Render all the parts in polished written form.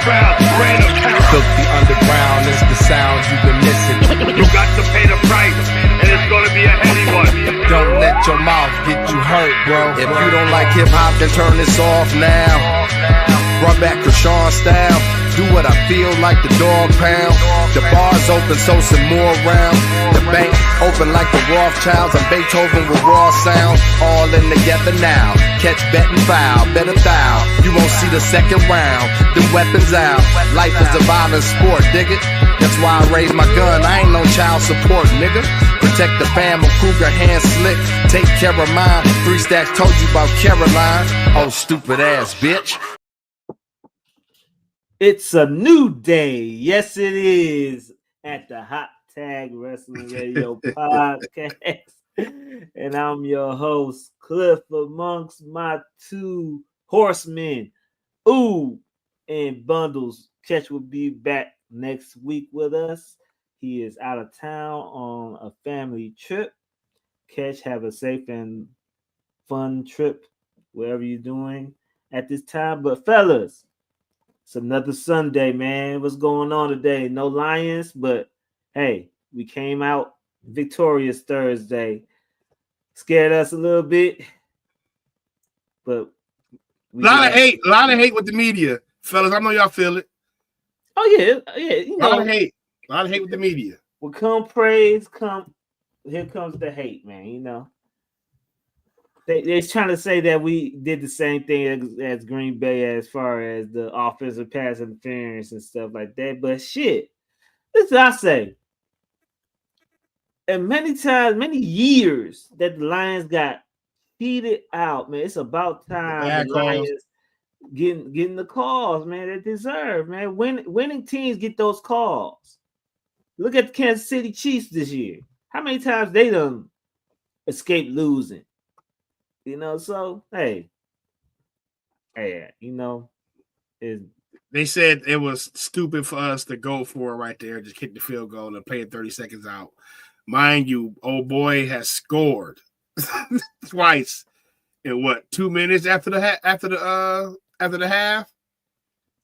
crowd, reign of terror. Filthy underground is the sound you've been missing. You got to pay the price, and it's gonna be a heavy one. Don't let your mouth get you hurt, bro. If you don't like hip hop, then turn this off now. Run back Krishan style. Do what I feel like the dog pound. The bar's open, so some more rounds. The bank open like the Rothschilds and Beethoven with raw sounds. All in together now. Catch, bet, and foul. Better thou. You won't see the second round. Them weapons out. Life is a violent sport, dig it? That's why I raise my gun. I ain't no child support, nigga. Protect the fam of Kruger, hand slick. Take care of mine. 3 Stacks told you about Caroline. Oh, stupid ass bitch. It's a new day. Yes, it is. At the Hot Tag Wrestling Radio podcast. And I'm your host, Clif, amongst my 2 horsemen, Ooh and Bundles. Ketch will be back next week with us. He is out of town on a family trip. Ketch, have a safe and fun trip wherever you're doing at this time. But fellas, it's another Sunday, man. What's going on today? No Lions, but hey, we came out victorious Thursday. Scared us a little bit, but a lot of hate with the media, fellas. I know y'all feel it. Oh yeah. You know, a lot of hate with the media. Well, come praise, here comes the hate, man. You know, they're trying to say that we did the same thing as Green Bay as far as the offensive pass interference and stuff like that. But shit, this is what I say. And many years that the Lions got cheated out, man. It's about time the Lions getting the calls, man, they deserve, man. Winning teams get those calls. Look at the Kansas City Chiefs this year. How many times they done escaped losing? You know, so hey, you know, they said it was stupid for us to go for it right there, just kick the field goal and play it 30 seconds out. Mind you, old boy has scored twice in 2 minutes after the half.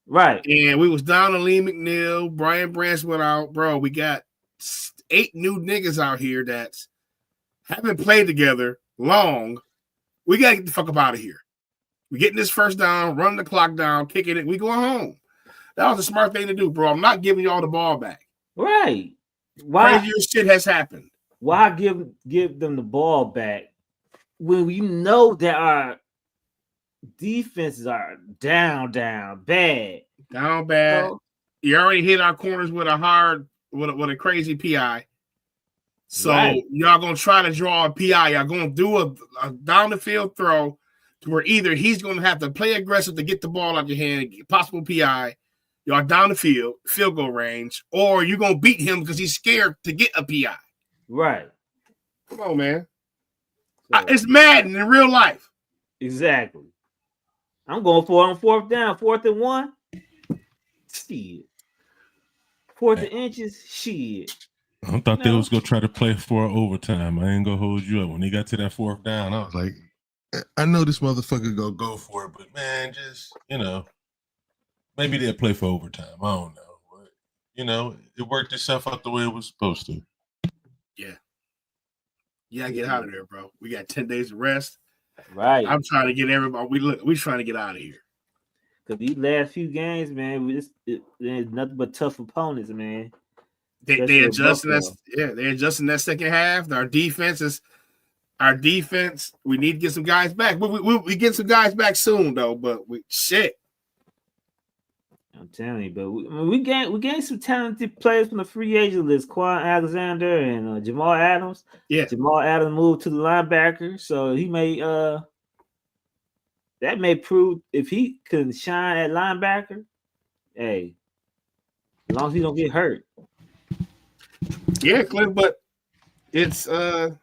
Right. And we was down to Lee McNeil. Brian Branch went out. Bro, we got 8 new niggas out here that haven't played together long. We got to get the fuck up out of here. We're getting this first down, running the clock down, kicking it. We going home. That was a smart thing to do, bro. I'm not giving y'all the ball back. Right. Why crazier shit has happened? Why give them the ball back when you know that our defenses are down bad? So, you already hit our corners with a crazy PI. So y'all gonna try to draw a PI. Y'all gonna do a down the field throw to where either he's gonna have to play aggressive to get the ball out your hand, possible PI. Y'all down the field goal range, or you're going to beat him because he's scared to get a PI. Right. Come on, man. So, it's Madden in real life. Exactly. I'm going for it on 4th down, 4th and 1. Shit. 4th and inches. Shit. I thought they was going to try to play for overtime. I ain't going to hold you up. When they got to that 4th down, I was like, I know this motherfucker going to go for it, but man, just, you know. Maybe they'll play for overtime. I don't know. But, you know, it worked itself out the way it was supposed to. Yeah. Yeah, get out of there, bro. We got 10 days of rest. Right. I'm trying to get everybody. We're trying to get out of here. Because these last few games, man, there's nothing but tough opponents, man. They adjusting that. Yeah, they adjusting that second half. Our defense. We need to get some guys back. We get some guys back soon, though. But shit. I'm telling you, but we gained some talented players from the free agent list. Quan Alexander and Jamal Adams. Yeah, Jamal Adams moved to the linebacker, so he may that may prove if he can shine at linebacker. Hey, as long as he don't get hurt. Yeah, Cliff, but it's like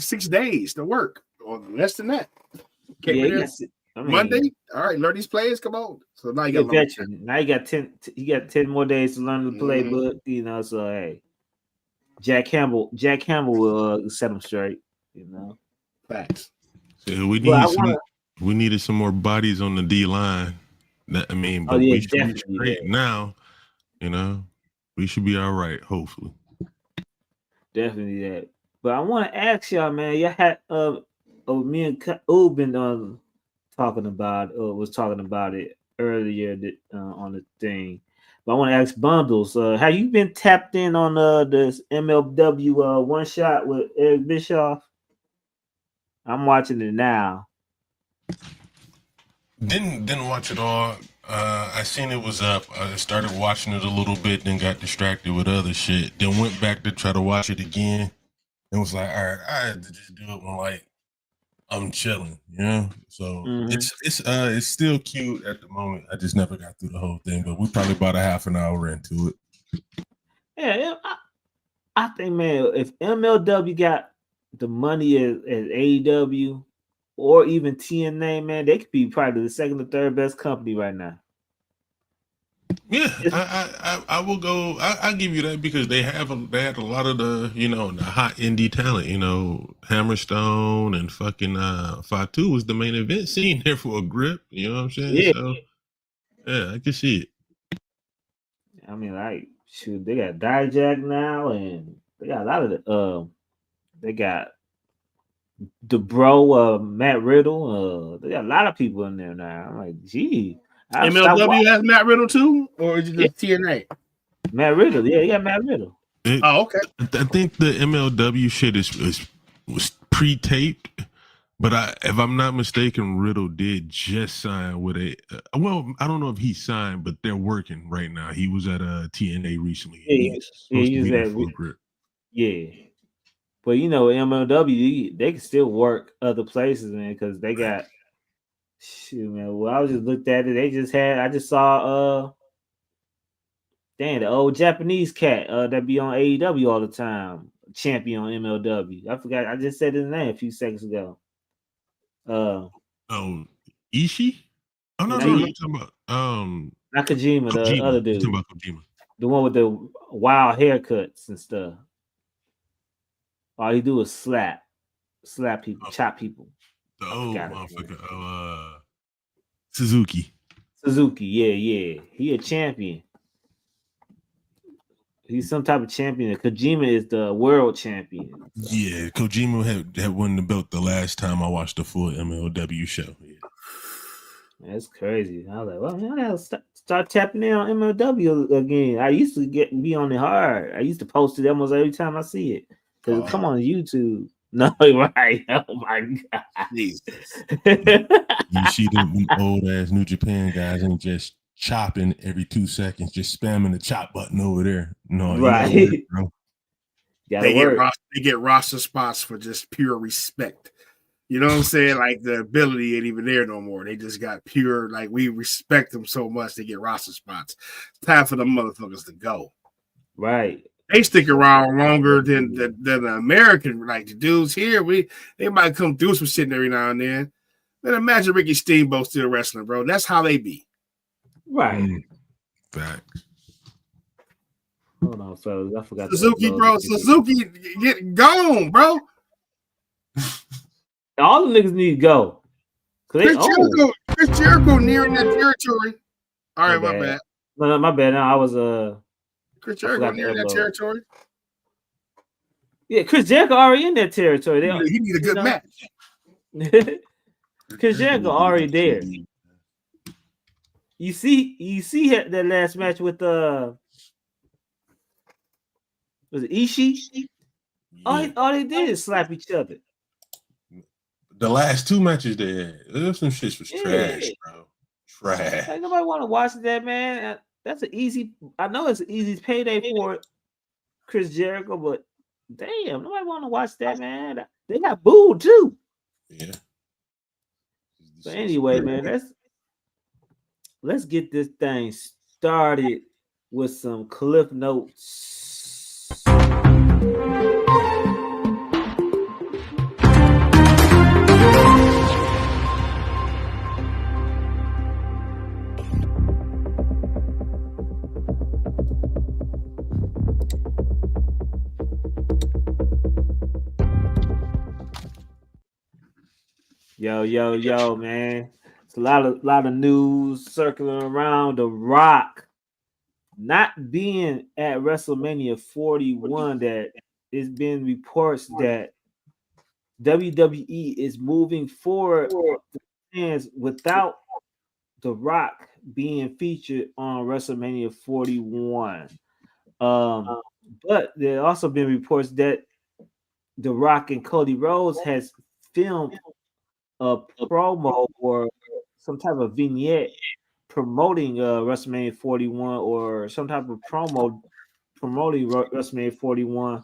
6 days to work, or less than that. Monday, all right. Learn these plays. Come on. So now you got veteran. Now you got 10. You got 10 more days to learn the playbook. You know, so hey, Jack Campbell will set them straight. You know, facts. So we needed some more bodies on the D line. I mean, Oh but yeah, we should be definitely straight that. now. You know, we should be all right. Hopefully. Definitely that. But I want to ask y'all, man. Y'all had me and Ub been talking about was talking about it earlier on the thing. But I want to ask Bundles, have you been tapped in on this MLW one shot with Eric Bischoff? I'm watching it now. Didn't watch it all. I seen it was up. I started watching it a little bit, then got distracted with other shit. Then went back to try to watch it again. And was like, all right, I had to just do it when like I'm chilling, you know. So it's still cute at the moment. I just never got through the whole thing, but we're probably about a half an hour into it. Yeah, I think, man, if MLW got the money as AEW or even TNA, man, they could be probably the second or third best company right now. Yeah, I will go. I'll give you that because they had a lot of the the hot indie talent. Hammerstone and fucking Fatu was the main event scene there for a grip. You know what I'm saying? Yeah. So yeah, I can see it. I mean, like, shoot, they got Dijak now, and they got a lot of the they got the bro Matt Riddle. They got a lot of people in there now. I'm like, gee. MLW has Matt Riddle too, or is it just TNA? Matt Riddle, yeah, he got Matt Riddle. Okay. I think the MLW shit was pre-taped, but if I'm not mistaken, Riddle did just sign with a. Well, I don't know if he signed, but they're working right now. He was at a TNA recently. He's supposed to be there for a grip. Yeah, but MLW they can still work other places, man, because they got. Shoot, man. Well, I was just looked at it. I just saw the old Japanese cat that be on AEW all the time, champion on MLW. I forgot. I just said his name a few seconds ago. Ishii? Oh no, you're talking about not Kojima, the other dude. You're talking about Kojima. The one with the wild haircuts and stuff. All he do is slap people, chop people. The old motherfucker. Suzuki, yeah. He a champion. He's some type of champion. Kojima is the world champion. Yeah, Kojima had won the belt the last time I watched the full MLW show. Yeah. That's crazy. I was like, well, man, I gotta start tapping in on MLW again. I used to be on it hard. I used to post it almost every time I see it. Because come on YouTube. No, right. Oh my God. You see them old ass New Japan guys and just chopping every 2 seconds, just spamming the chop button over there. No, right. They get roster spots for just pure respect. You know what I'm saying? Like the ability ain't even there no more. They just got pure, like we respect them so much they get roster spots. It's time for the motherfuckers to go. Right. They stick around longer than the American, like the dudes here. They might come through some shit every now and then. Man, imagine Ricky Steamboat still wrestling, bro. That's how they be. Right. Facts. Hold on, fellas. I forgot Suzuki, bro. Suzuki get gone, bro. All the niggas need to go. Chris Jericho nearing that territory. All right, my bad. No, my bad. No, I was Chris Jericho nearing that territory. Yeah, Chris Jericho already in that territory. He need a good match. Chris Jericho already there. You see that last match with was it Ishii? Yeah. All they did is slap each other. The last 2 matches they had, some shit was trash, bro. Trash. Like, nobody want to watch that, man. That's I know it's an easy payday for Chris Jericho, but damn, nobody want to watch that, man. They got booed too. Yeah. So anyway, man, let's get this thing started with some Clif notes. Yo, man. It's a lot of news circling around The Rock not being at WrestleMania 41. That it's been reports that WWE is moving forward plans without The Rock being featured on WrestleMania 41. But there have also been reports that The Rock and Cody Rhodes has filmed a promo or some type of vignette promoting WrestleMania 41 or some type of promo promoting WrestleMania 41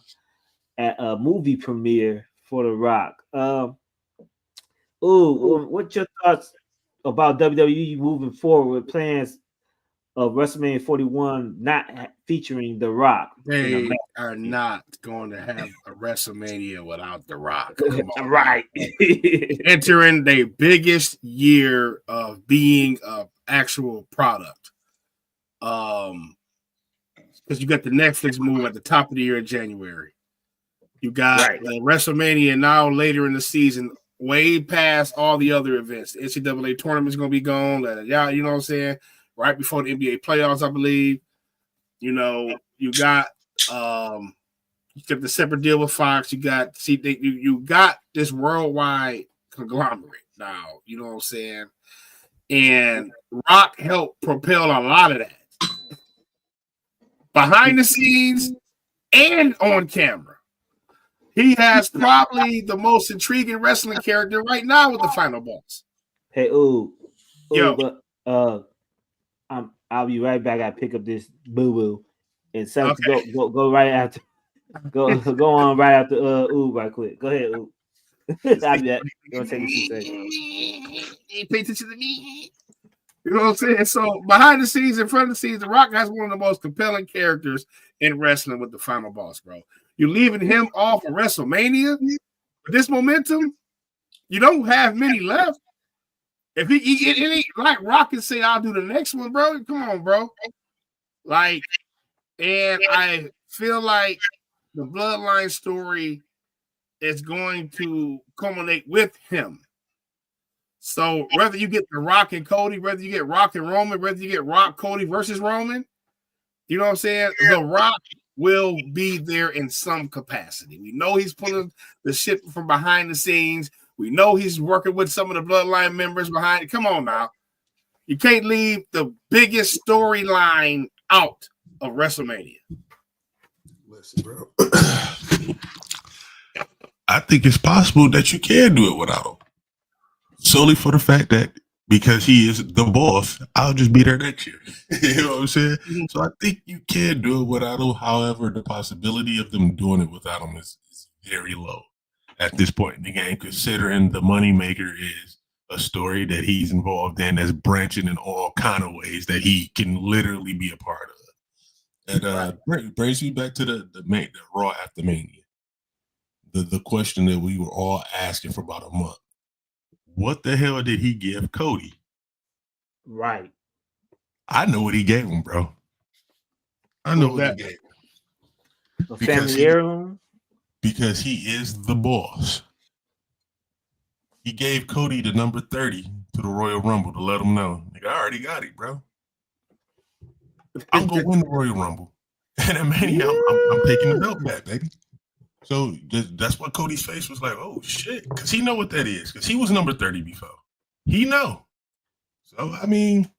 at a movie premiere for The Rock. What's your thoughts about WWE moving forward with plans of WrestleMania 41 not featuring The Rock? They are not going to have a WrestleMania without The Rock. Come on, right. Entering the biggest year of being an actual product. Because you got the Netflix move at the top of the year in January. You got the WrestleMania now later in the season, way past all the other events. The NCAA tournament is going to be gone. Yeah, you know what I'm saying? Right before the NBA playoffs, I believe. You know, you got the separate deal with Fox. You got this worldwide conglomerate now. You know what I'm saying? And Rock helped propel a lot of that behind the scenes and on camera. He has probably the most intriguing wrestling character right now with the Final Boss. Hey, but I'll be right back. I pick up this boo boo, and so go right after. Go on right after right quick. Go ahead, I'll be back. Gonna take you 2 seconds. Pay attention to me. You know what I'm saying? So behind the scenes, in front of the scenes, The Rock has one of the most compelling characters in wrestling with the Final Boss, bro. You're leaving him off of WrestleMania with this momentum. You don't have many left. If he like Rock can say, I'll do the next one, bro. Come on, bro. Like, and I feel like the Bloodline story is going to culminate with him. So whether you get the Rock and Cody, whether you get Rock and Roman, whether you get Rock, Cody versus Roman, you know what I'm saying? The Rock will be there in some capacity. We know he's pulling the shit from behind the scenes. We know he's working with some of the Bloodline members behind it. Come on now. You can't leave the biggest storyline out of WrestleMania. Listen, bro. I think it's possible that you can do it without him. Solely for the fact that because he is the boss, I'll just be there next year. You know what I'm saying? Mm-hmm. So I think you can do it without him. However, the possibility of them doing it without him is very low at this point in the game, considering the moneymaker is a story that he's involved in that's branching in all kind of ways that he can literally be a part of. And brings me back to the Raw after Mania. The question that we were all asking for about a month. What the hell did he give Cody? Right. I know what he gave him, bro. I know what he gave him. A family heirloom? Because he is the boss. He gave Cody the number 30 to the Royal Rumble to let him know. Nigga, I already got it, bro. I'm going to win the Royal Rumble. And at Mania, I'm taking the belt back, baby. So that's what Cody's face was like, oh, shit. Because he know what that is. Because he was number 30 before. He know. So, I mean,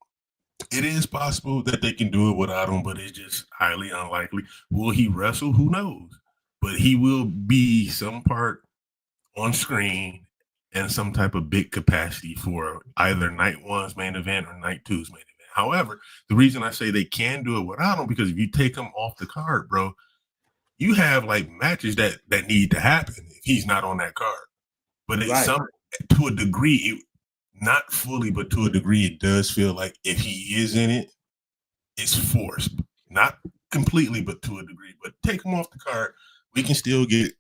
it is possible that they can do it without him, but it's just highly unlikely. Will he wrestle? Who knows? But he will be some part on screen and some type of big capacity for either night one's main event or night two's main event. However, the reason I say they can do it without him, because if you take him off the card, bro, you have like matches that need to happen if he's not on that card. But to a degree, not fully, but to a degree, it does feel like if he is in it, it's forced. Not completely, but to a degree. But take him off the card, we can still get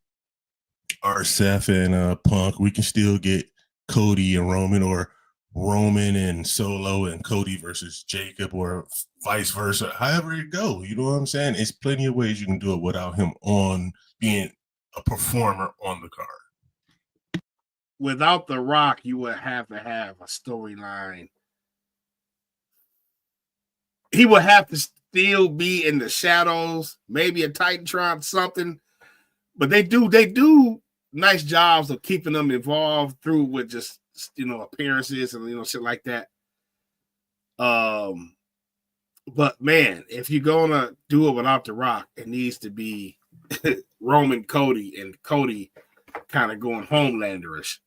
our Seth and Punk. We can still get Cody and Roman, or Roman and Solo and Cody versus Jacob, or vice versa. However it go, you know what I'm saying? It's plenty of ways you can do it without him on being a performer on the card. without The Rock, you would have to have a storyline. He would have to still be in the shadows, maybe a Titantron, something. But they do nice jobs of keeping them involved through with just appearances and shit like that. But man, if you're gonna do it without The Rock, it needs to be Roman Cody and Cody kind of going Homelanderish.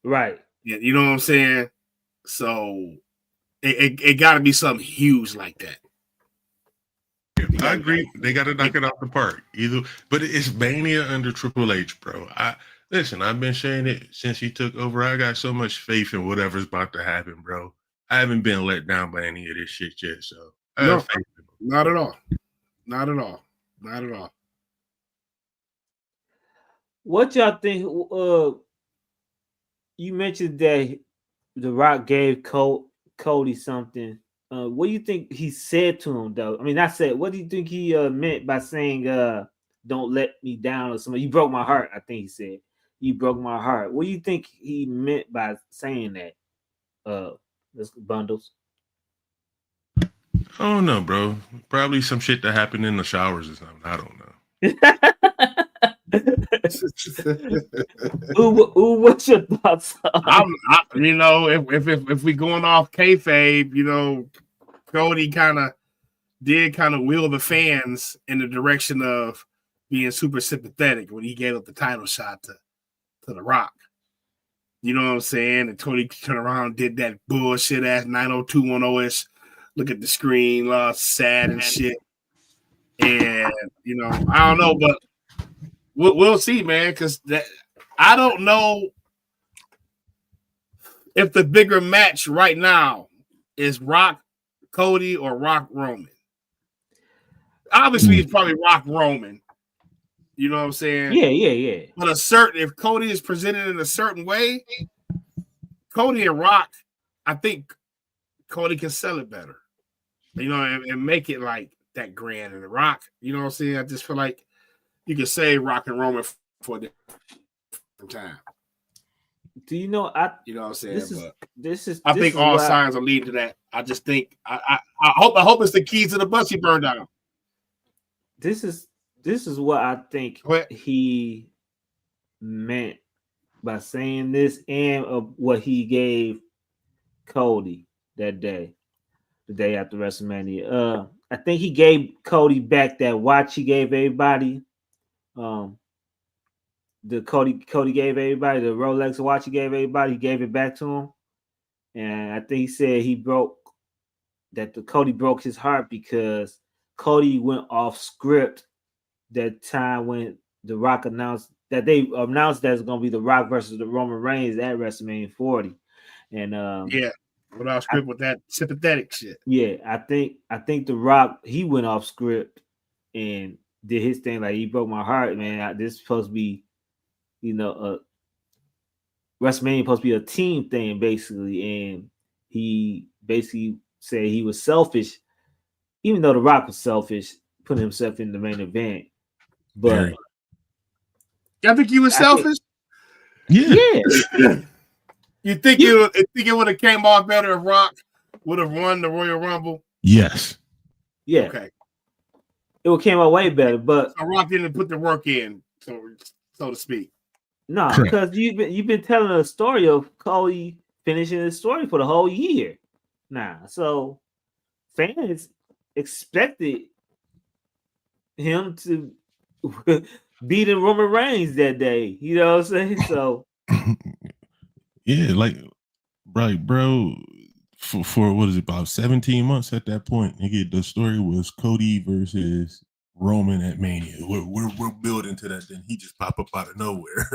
Right. You know what I'm saying? So it got to be something huge like that. I agree. They got to knock it out the park. But it's Mania under Triple H, bro. Listen, I've been saying it since he took over. I got so much faith in whatever's about to happen, bro. I haven't been let down by any of this shit yet. So no, not at all. Not at all. Not at all. What y'all think? You mentioned that The Rock gave Cody something. What do you think he said to him, though? I mean, I said, what do you think he meant by saying, don't let me down or something? You broke my heart, I think he said. You broke my heart. What do you think he meant by saying that? Bundles. I don't know, bro. Probably some shit that happened in the showers or something. I don't know. What's your thoughts on? If we going off kayfabe, Cody kind of wheel the fans in the direction of being super sympathetic when he gave up the title shot to The Rock. You know what I'm saying? And Cody turned around and did that bullshit ass 90210-ish. Look at the screen, sad and shit. And I don't know, but we'll see, man. Because I don't know if the bigger match right now is Rock Cody or Rock Roman. Obviously, it's probably Rock Roman. You know what I'm saying? Yeah. But if Cody is presented in a certain way, Cody and Rock, I think Cody can sell it better. And make it like that grand. And The Rock, you know what I'm saying? I just feel like you could say Rock and Roman for a different time. Do you know? You know what I'm saying? I think all signs are leading to that. I just think I hope it's the keys to the bus he burned down. This is what I think he meant by saying this, and what he gave Cody that day, the day after WrestleMania. I think he gave Cody back that watch he gave everybody. The Cody gave everybody the Rolex watch he gave everybody. He gave it back to him, and I think he said Cody broke his heart because Cody went off script that time when The Rock announced that they announced that it's going to be The Rock versus the Roman Reigns at WrestleMania 40, and went off script with that sympathetic shit. Yeah, I think The Rock, he went off script and did his thing. Like, he broke my heart, man. This is supposed to be, WrestleMania supposed to be a team thing, basically. And he basically said he was selfish, even though The Rock was selfish, putting himself in the main event. But I think he was selfish. Yeah. You think it would have came off better if Rock would have won the Royal Rumble? Yes. Yeah. Okay. It would came out way better, but so Rock didn't put the work in, so to speak. No, because you've been telling a story of Cody finishing his story for the whole year. So fans expected him to beat Roman Reigns that day. You know what I'm saying? So yeah, like right, bro. For what is it, about 17 months at that point? Nigga, the story was Cody versus Roman at Mania. We're building to that. Then he just pop up out of nowhere.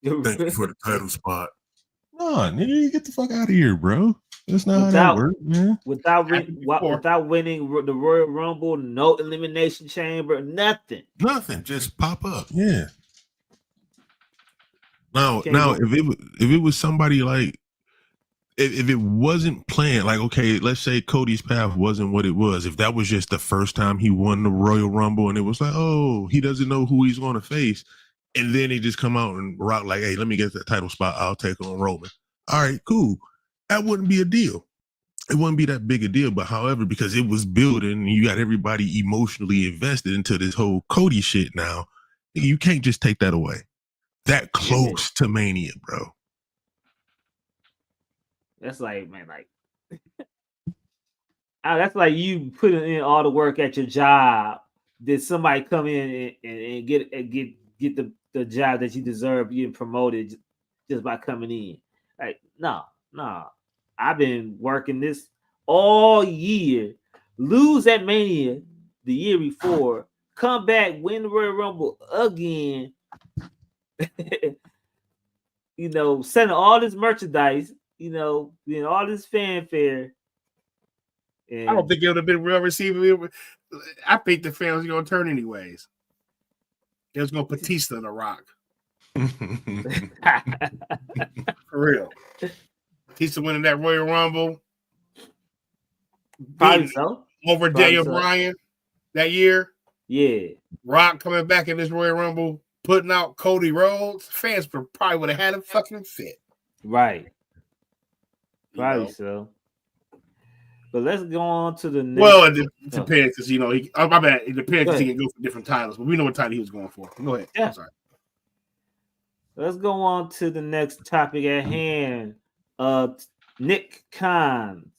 Thank you for the title spot. Nah, nigga, get the fuck out of here, bro. That's not how that works, man. Without winning the Royal Rumble, no elimination chamber, nothing. Nothing. Just pop up. Yeah. Now, if it was somebody like, if it wasn't planned, like, okay, let's say Cody's path wasn't what it was. If that was just the first time he won the Royal Rumble and it was like, oh, he doesn't know who he's going to face, And then they just come out and rock like, hey, let me get that title spot. I'll take on Roman. All right, cool. That wouldn't be a deal. It wouldn't be that big a deal. But however, because it was building and you got everybody emotionally invested into this whole Cody shit now, you can't just take that away. That close to Mania, bro. That's like, man, like that's like you putting in all the work at your job. Did somebody come in and get the job that you deserve getting promoted just by coming in? Like, no. I've been working this all year. Lose at Mania the year before. Come back, win the Royal Rumble again. You know, selling all this merchandise. You know, being all this fanfare. And I don't think it would have been well received. I think the fans are going to turn anyways. They was going to Batista The Rock. For real. Batista winning that Royal Rumble. Probably so. Over Daniel Bryan that year. Yeah. Rock coming back in this Royal Rumble, putting out Cody Rhodes. Fans probably would have had a fucking fit. Right. Probably so. But let's go on to the next. Well, it depends because, you know, my bad. It depends because he can go for different titles, but we know what title he was going for. Go ahead. Yeah. I'm sorry. Let's go on to the next topic at hand. Nick Khan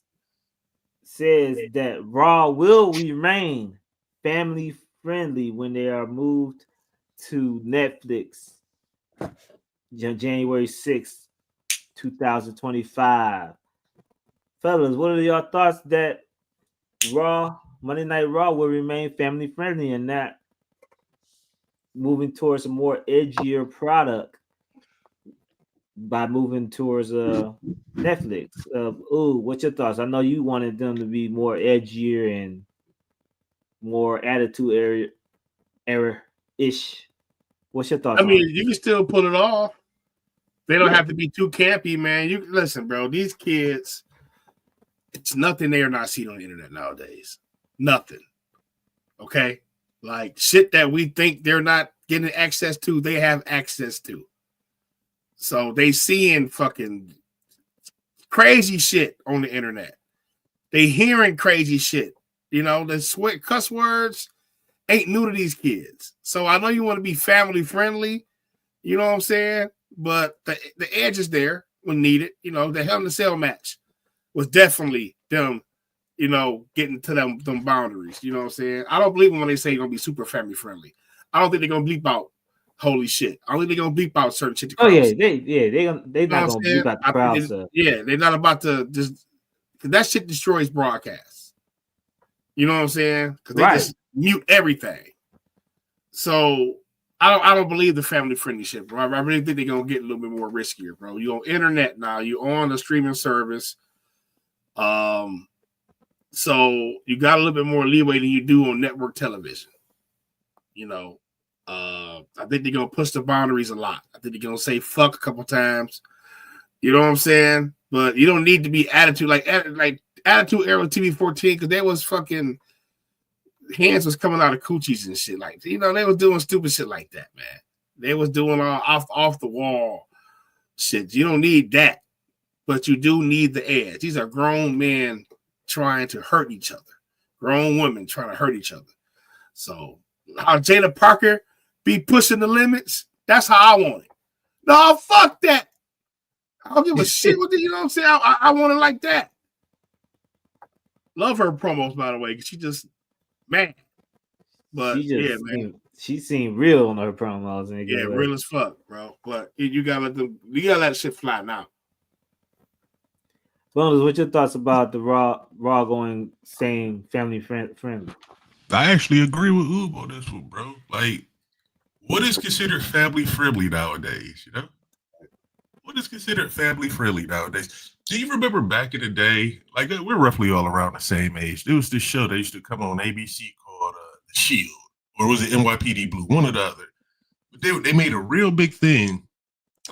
says that Raw will remain family friendly when they are moved to Netflix January 6th, 2025. Fellas, what are your thoughts that Monday Night Raw will remain family friendly and not moving towards a more edgier product by moving towards Netflix? What's your thoughts? I know you wanted them to be more edgier and more attitude era-ish. What's your thoughts? I mean, you can still pull it off. They don't have to be too campy, man. You listen, bro. These kids, it's nothing they are not seeing on the internet nowadays. Nothing. Okay? Like shit that we think they're not getting access to, they have access to. So they seeing fucking crazy shit on the internet. They hearing crazy shit. You know, the cuss words ain't new to these kids. So I know you want to be family friendly. You know what I'm saying? But the edge is there when needed. You know, the Hell in a Cell match was definitely them, you know, getting to them boundaries. You know what I'm saying? I don't believe them when they say you're going to be super family friendly. I don't think they're going to bleep out holy shit. I don't think they're going to bleep out certain shit. They're not going to bleep out the crowd stuff. Yeah, they're not about to just, because that shit destroys broadcasts. You know what I'm saying? Because they just mute everything. So I don't believe the family friendly shit, bro. I really think they're going to get a little bit more riskier, bro. You're on internet now. You're on the streaming service. So you got a little bit more leeway than you do on network television. You know, I think they're gonna push the boundaries a lot. I think they're gonna say fuck a couple times. You know what I'm saying? But you don't need to be attitude like attitude era TV 14 because there was fucking hands was coming out of coochies and shit like, you know, they was doing stupid shit like that, man. They was doing all off the wall shit. You don't need that, but you do need the edge. These are grown men trying to hurt each other. Grown women trying to hurt each other. So how Jada Parker be pushing the limits, that's how I want it. No, fuck that. I don't give a shit with it. You know what I'm saying? I want it like that. Love her promos, by the way, because she just, man. But yeah, man. She seemed real on her promos. Yeah, real as fuck, bro. But you gotta let shit fly now. Bonus, what's your thoughts about the Raw staying family friendly? I actually agree with Oob on this one, bro. Like, what is considered family friendly nowadays? You know, what is considered family friendly nowadays? Do you remember back in the day? Like, we're roughly all around the same age. There was this show that used to come on ABC called The Shield, or was it NYPD Blue? One or the other. But they made a real big thing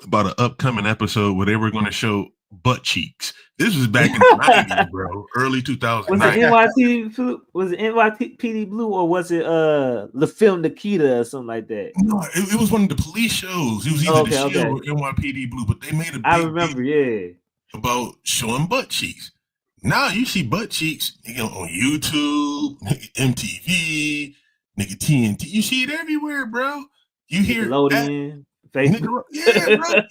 about an upcoming episode where they were going to show butt cheeks. This was back in the 90s, bro. Early 2000s. Was it NYPD Blue or was it the film Nikita or something like that? No, it was one of the police shows. It was either the show or NYPD Blue, but they made a big deal about showing butt cheeks. Now you see butt cheeks on YouTube, MTV, nigga TNT. You see it everywhere, bro. You hear Nickelodeon, Facebook. Yeah, bro.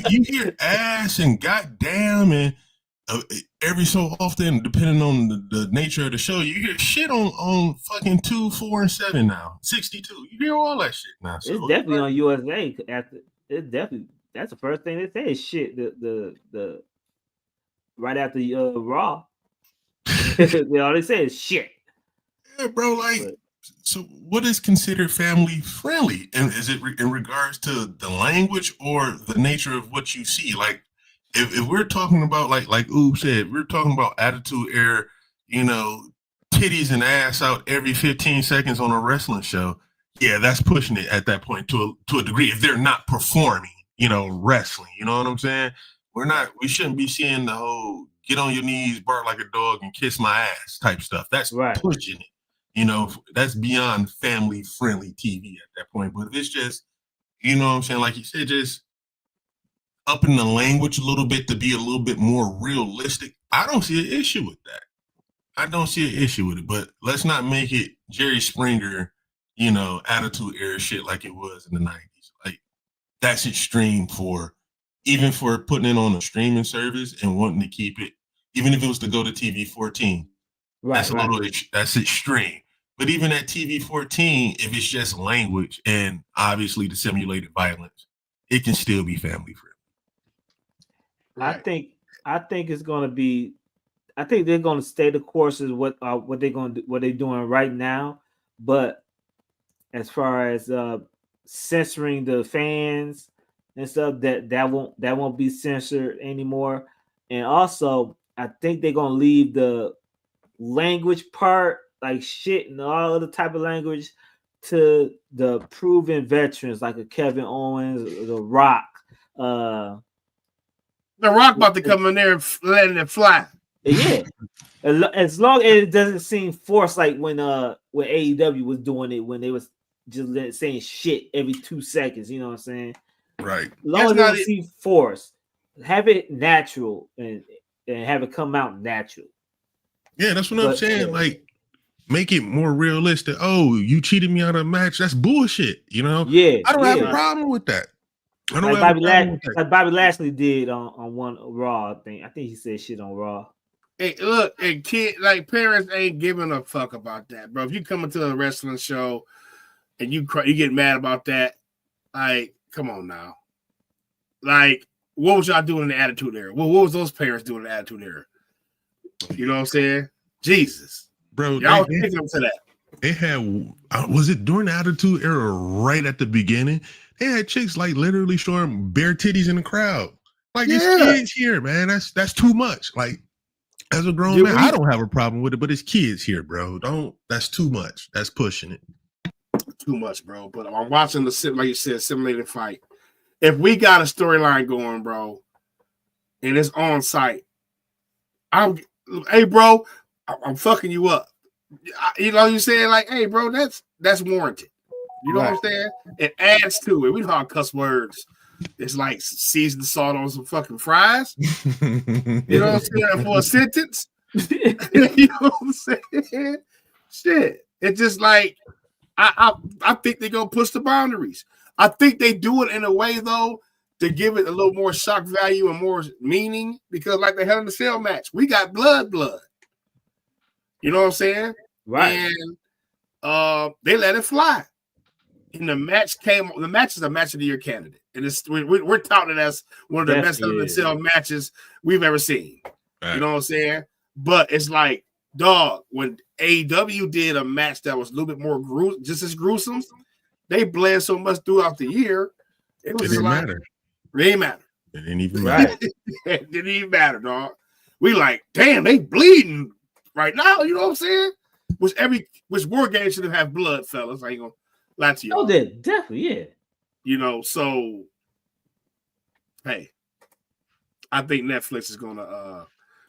You hear ass and goddamn and every so often, depending on the nature of the show, you hear shit on fucking 2, 4, and 7 now. 62. You hear all that shit now. So it's definitely on USA. That's the first thing they say is shit. The right after Raw. They always say is shit. Yeah, bro. So what is considered family friendly? And is it in regards to the language or the nature of what you see? Like, if we're talking about like Oob said, we're talking about attitude era, titties and ass out every 15 seconds on a wrestling show. Yeah, that's pushing it at that point to a degree. If they're not performing, wrestling, you know what I'm saying? We shouldn't be seeing the whole get on your knees, bark like a dog, and kiss my ass type stuff. That's pushing it. That's beyond family friendly TV at that point. But if it's just, what I'm saying, like you said, just upping the language a little bit to be a little bit more realistic, I don't see an issue with that. I don't see an issue with it. But let's not make it Jerry Springer, attitude era shit like it was in the 90s. Like, that's extreme even for putting it on a streaming service and wanting to keep it, even if it was to go to TV 14. That's extreme. But even at TV 14, if it's just language and obviously the simulated violence, it can still be family friendly. Right. I think it's going to be. I think they're going to stay the course is what they're going to do, what they're doing right now. But as far as censoring the fans and stuff, that won't be censored anymore. And also, I think they're going to leave the language part, like shit and all other type of language, to the proven veterans like a Kevin Owens, The Rock. The Rock about to come in there and letting it fly. Yeah, as long as it doesn't seem forced, like when AEW was doing it, when they was just saying shit every 2 seconds. You know what I'm saying? Right. As long as it doesn't seem forced, have it natural and have it come out natural. Yeah, that's what I'm saying. Like, make it more realistic. Oh, you cheated me out of a match. That's bullshit. Yeah, I don't have a problem with that. Like Bobby Lashley did on one Raw thing. I think he said shit on Raw. Hey, look, parents ain't giving a fuck about that, bro. If you come into a wrestling show and you get mad about that, like, come on now. Like, what was y'all doing in the Attitude Era? What was those parents doing in the Attitude Era? You know what I'm saying? Jesus, bro, y'all taking them to that. They had, was it during the Attitude Era right at the beginning? They had chicks like literally showing bare titties in the crowd. Like, it's kids here, man. That's too much. Like, as a grown man, I don't have a problem with it, but it's kids here, bro. That's too much. That's pushing it. Too much, bro. But I'm watching like you said, simulated fight. If we got a storyline going, bro, and it's on site, hey, bro, I'm fucking you up. You know what you're saying? Like, hey, bro, that's warranted. You know what I'm saying? It adds to it. We talk cuss words. It's like seasoned salt on some fucking fries. You know what I'm saying? For a sentence. You know what I'm saying? Shit. It's just like I think they're gonna push the boundaries. I think they do it in a way though to give it a little more shock value and more meaning, because like the Hell in a Cell match, we got blood. You know what I'm saying? Right. And they let it fly. And the match is a match of the year candidate. And we're touting it as one of the best Hell in a Cell matches we've ever seen. Right. You know what I'm saying? But it's like, dog, when AEW did a match that was a little bit more just as gruesome, they bled so much throughout the year. It didn't matter. It didn't matter. It didn't even matter. It didn't even matter, dog. We like, damn, they bleeding right now. You know what I'm saying? Which war game should have blood, fellas. I ain't gonna lie to you. Oh, definitely, yeah. So hey, I think Netflix is gonna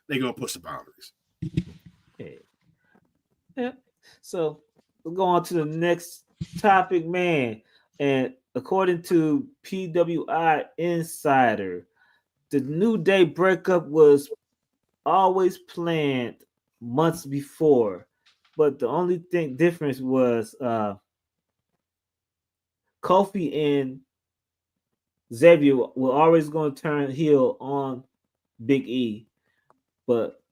they're gonna push the boundaries. Yeah. So we'll go on to the next topic, man. And according to PWI Insider, the New Day breakup was always planned months before, but the only thing difference was Kofi and Xavier were always going to turn heel on Big E, but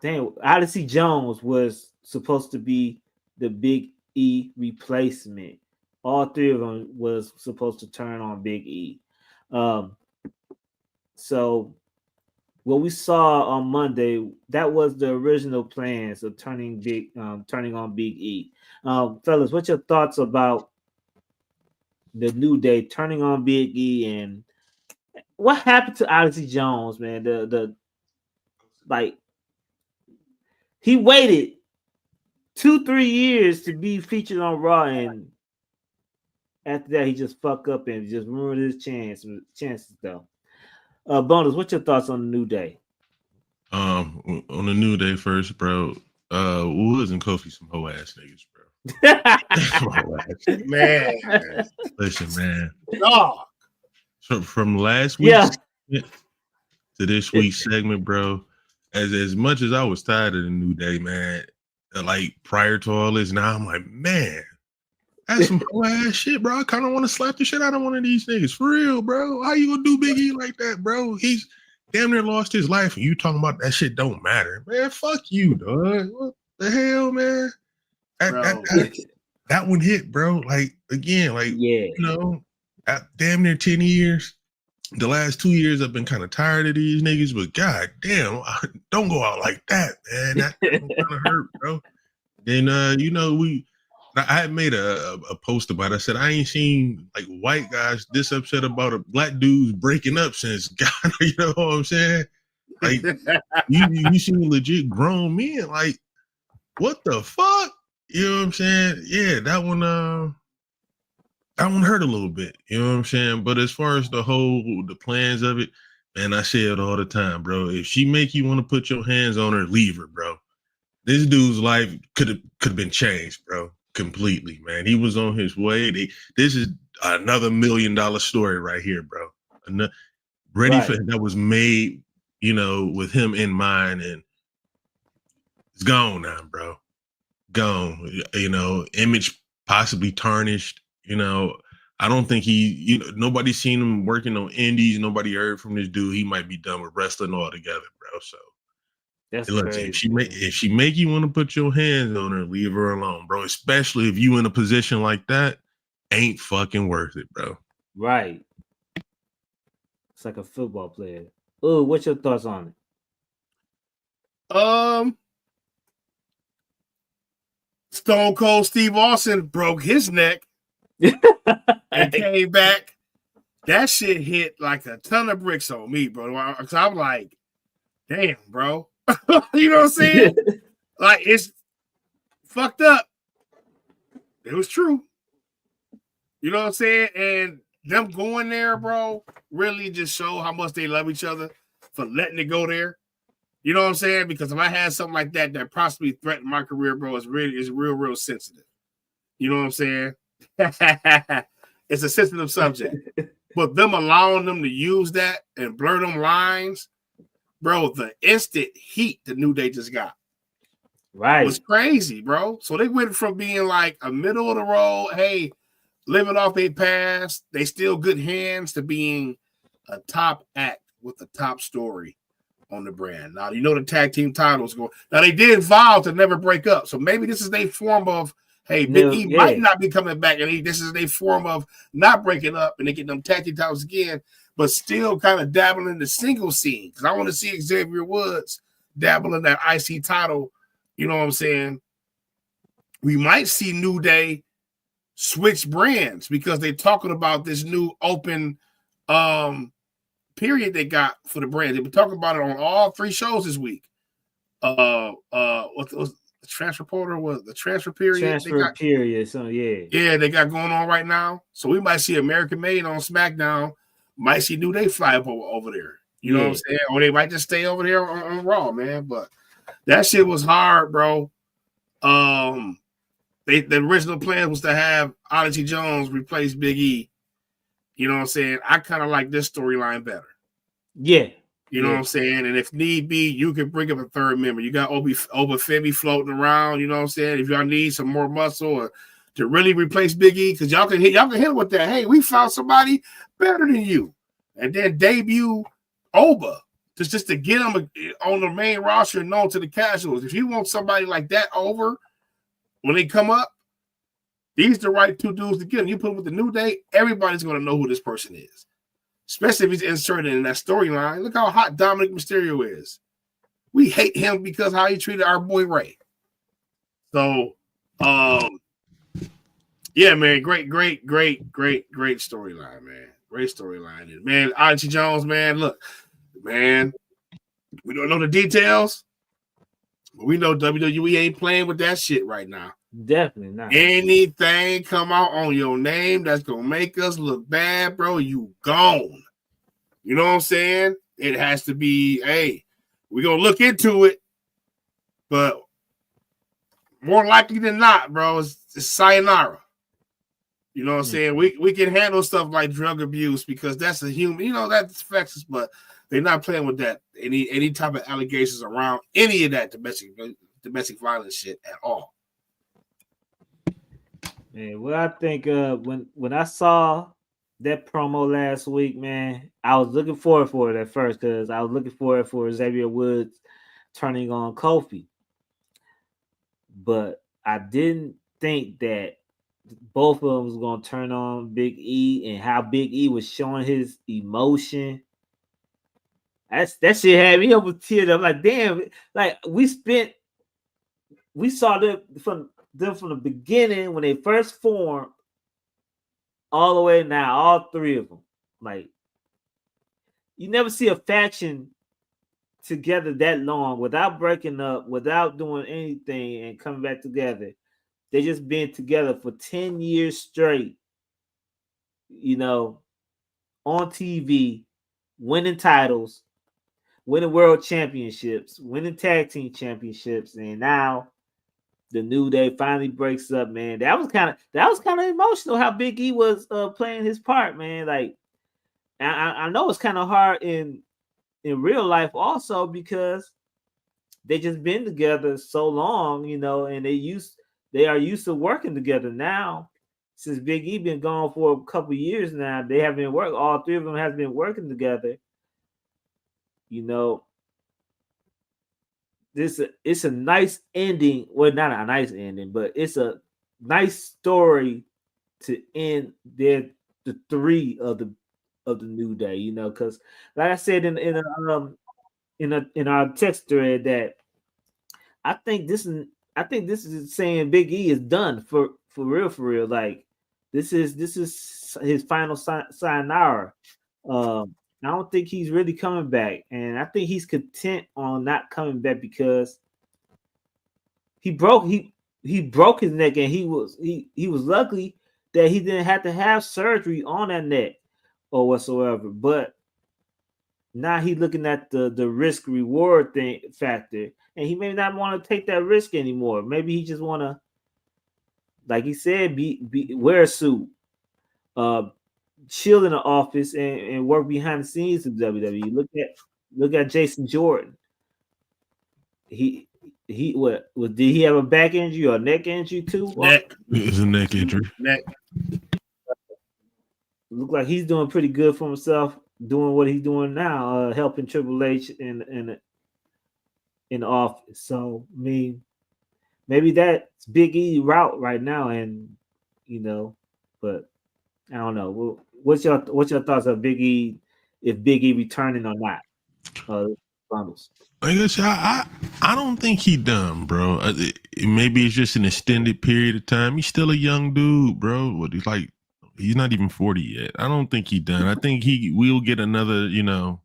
damn, Odyssey Jones was supposed to be the Big E replacement. All three of them was supposed to turn on Big E. So what we saw on Monday, that was the original plans of turning on Big E. Fellas, what's your thoughts about the New Day turning on Big E, and what happened to Odyssey Jones, man? The he waited 2-3 years to be featured on Raw, and after that he just fuck up and just ruined his chances though. Bonus, what's your thoughts on the New Day? On the New Day first, bro. Woods and Kofi some hoe ass niggas, bro. Man, listen, man. Dog. So from last week's to this week's segment, bro. As much as I was tired of the New Day, man, like prior to all this, now I'm like, man, that's some hoe ass shit, bro. I kind of want to slap the shit out of one of these niggas. For real, bro. How you gonna do Big E like that, bro? He's damn near lost his life, and you talking about that shit don't matter. Man, fuck you, dog. What the hell, man? That one hit, bro. Like, again, like, you know, damn near 10 years. The last 2 years, I've been kind of tired of these niggas, but god damn, don't go out like that, man. That kind of hurt, bro. Then, you know, I had made a post about it. I said, I ain't seen like white guys this upset about a black dudes breaking up since God, you know what I'm saying? Like, you seen legit grown men, like, what the fuck? You know what I'm saying? Yeah, that one hurt a little bit. You know what I'm saying? But as far as the plans of it, man, I say it all the time, bro. If she make you want to put your hands on her, leave her, bro. This dude's life could have been changed, bro, completely, man. He was on his way. This is another $1 million story right here, bro. That was made, you know, with him in mind, and it's gone now, bro. Gone. You know, image possibly tarnished. You know, I don't think nobody's seen him working on indies. Nobody heard from this dude. He might be done with wrestling altogether, bro. So that's crazy. If she make you want to put your hands on her, leave her alone, bro. Especially if you in a position like that, ain't fucking worth it, bro. Right. It's like a football player. Oh, what's your thoughts on it? Stone Cold Steve Austin broke his neck and came back. That shit hit like a ton of bricks on me, bro. Cause I'm like, damn, bro. You know what I'm saying? Like, it's fucked up. It was true. You know what I'm saying? And them going there, bro, really just show how much they love each other for letting it go there. You know what I'm saying? Because if I had something like that possibly threatened my career, bro, it's real sensitive. You know what I'm saying? It's a sensitive subject. But them allowing them to use that and blur them lines, bro, the instant heat the New Day just got. Right. Was crazy, bro. So they went from being like a middle of the road, hey, living off their past, they still good hands, to being a top act with a top story on the brand. Now, you know the tag team titles going. Now, they did vow to never break up. So maybe this is their form of, hey, Big E might not be coming back, and this is their form of not breaking up, and they get them tag team titles again, but still kind of dabbling in the single scene. Because I want to see Xavier Woods dabble in that IC title. You know what I'm saying? We might see New Day switch brands because they're talking about this new open period they got for the brand. They've been talking about it on all 3 shows this week. What was the transfer portal? Was the transfer period? Period. So yeah, they got going on right now. So we might see American Made on SmackDown might see New Day fly up over there. You know what I'm saying? Or they might just stay over there on Raw, man. But that shit was hard, bro. The original plan was to have Odyssey Jones replace Big E. You know what I'm saying? I kind of like this storyline better. Yeah. You know what I'm saying? And if need be, you can bring up a third member. You got Oba Femi floating around. You know what I'm saying? If y'all need some more muscle or to really replace Big E, because y'all can hit him with that. Hey, we found somebody better than you, and then debut Oba just to get him on the main roster and known to the casuals. If you want somebody like that over when they come up, these the right two dudes to get him. You put him with the New Day, everybody's going to know who this person is. Especially if he's inserted in that storyline. Look how hot Dominic Mysterio is. We hate him because how he treated our boy Ray. So, yeah, man, great storyline, man. Great storyline. And man, Odyssey Jones, man, look, man, we don't know the details, but we know WWE ain't playing with that shit right now. Definitely not. Anything come out on your name that's gonna make us look bad, bro, you gone. You know what I'm saying? It has to be, hey, we're gonna look into it, but more likely than not, bro, it's sayonara. You know what I'm saying? We can handle stuff like drug abuse because that's a human, you know, that affects us, but they're not playing with that. Any type of allegations around any of that domestic violence shit at all. Man, well, I think when I saw that promo last week, man, I was looking forward for it at first because I was looking forward for Xavier Woods turning on Kofi. But I didn't think that both of them was going to turn on Big E and how Big E was showing his emotion. That shit had me over tears. I'm like, damn, like we saw them from the beginning when they first formed all the way now, all three of them. Like, you never see a faction together that long without breaking up, without doing anything and coming back together. They just been together for 10 years straight, you know, on TV, winning titles, winning world championships, winning tag team championships, and now the New Day finally breaks up, man. That was kind of emotional how Big E was playing his part, man. Like, I know it's kind of hard in real life also because they just been together so long, you know, and they are used to working together now. Since Big E been gone for a couple years now, they have been working. All three of them have been working together. You know, it's a nice ending. Well, not a nice ending, but it's a nice story to end the three of the New Day. You know, because like I said in our text thread that I think this is saying Big E is done for real. Like this is his final sayonara. I don't think he's really coming back, and I think he's content on not coming back because he broke his neck, and he was lucky that he didn't have to have surgery on that neck or whatsoever. But now he's looking at the risk reward factor, and he may not want to take that risk anymore. Maybe he just want to, like he said, be wear a suit, chill in the office and work behind the scenes of WWE. Look at Jason Jordan. He did he have a back injury or a neck injury too? Neck. It was a neck injury. Neck. Look like he's doing pretty good for himself, doing what he's doing now, helping Triple H in the office. So I mean, maybe that's Big E route right now, and you know, but I don't know. Well, what's your thoughts of Big E, if Big E returning or not? Bundles. I guess I don't think he done, bro. Maybe it's just an extended period of time. He's still a young dude, bro. He's not even 40 yet. I don't think he done. I think we'll get another, you know,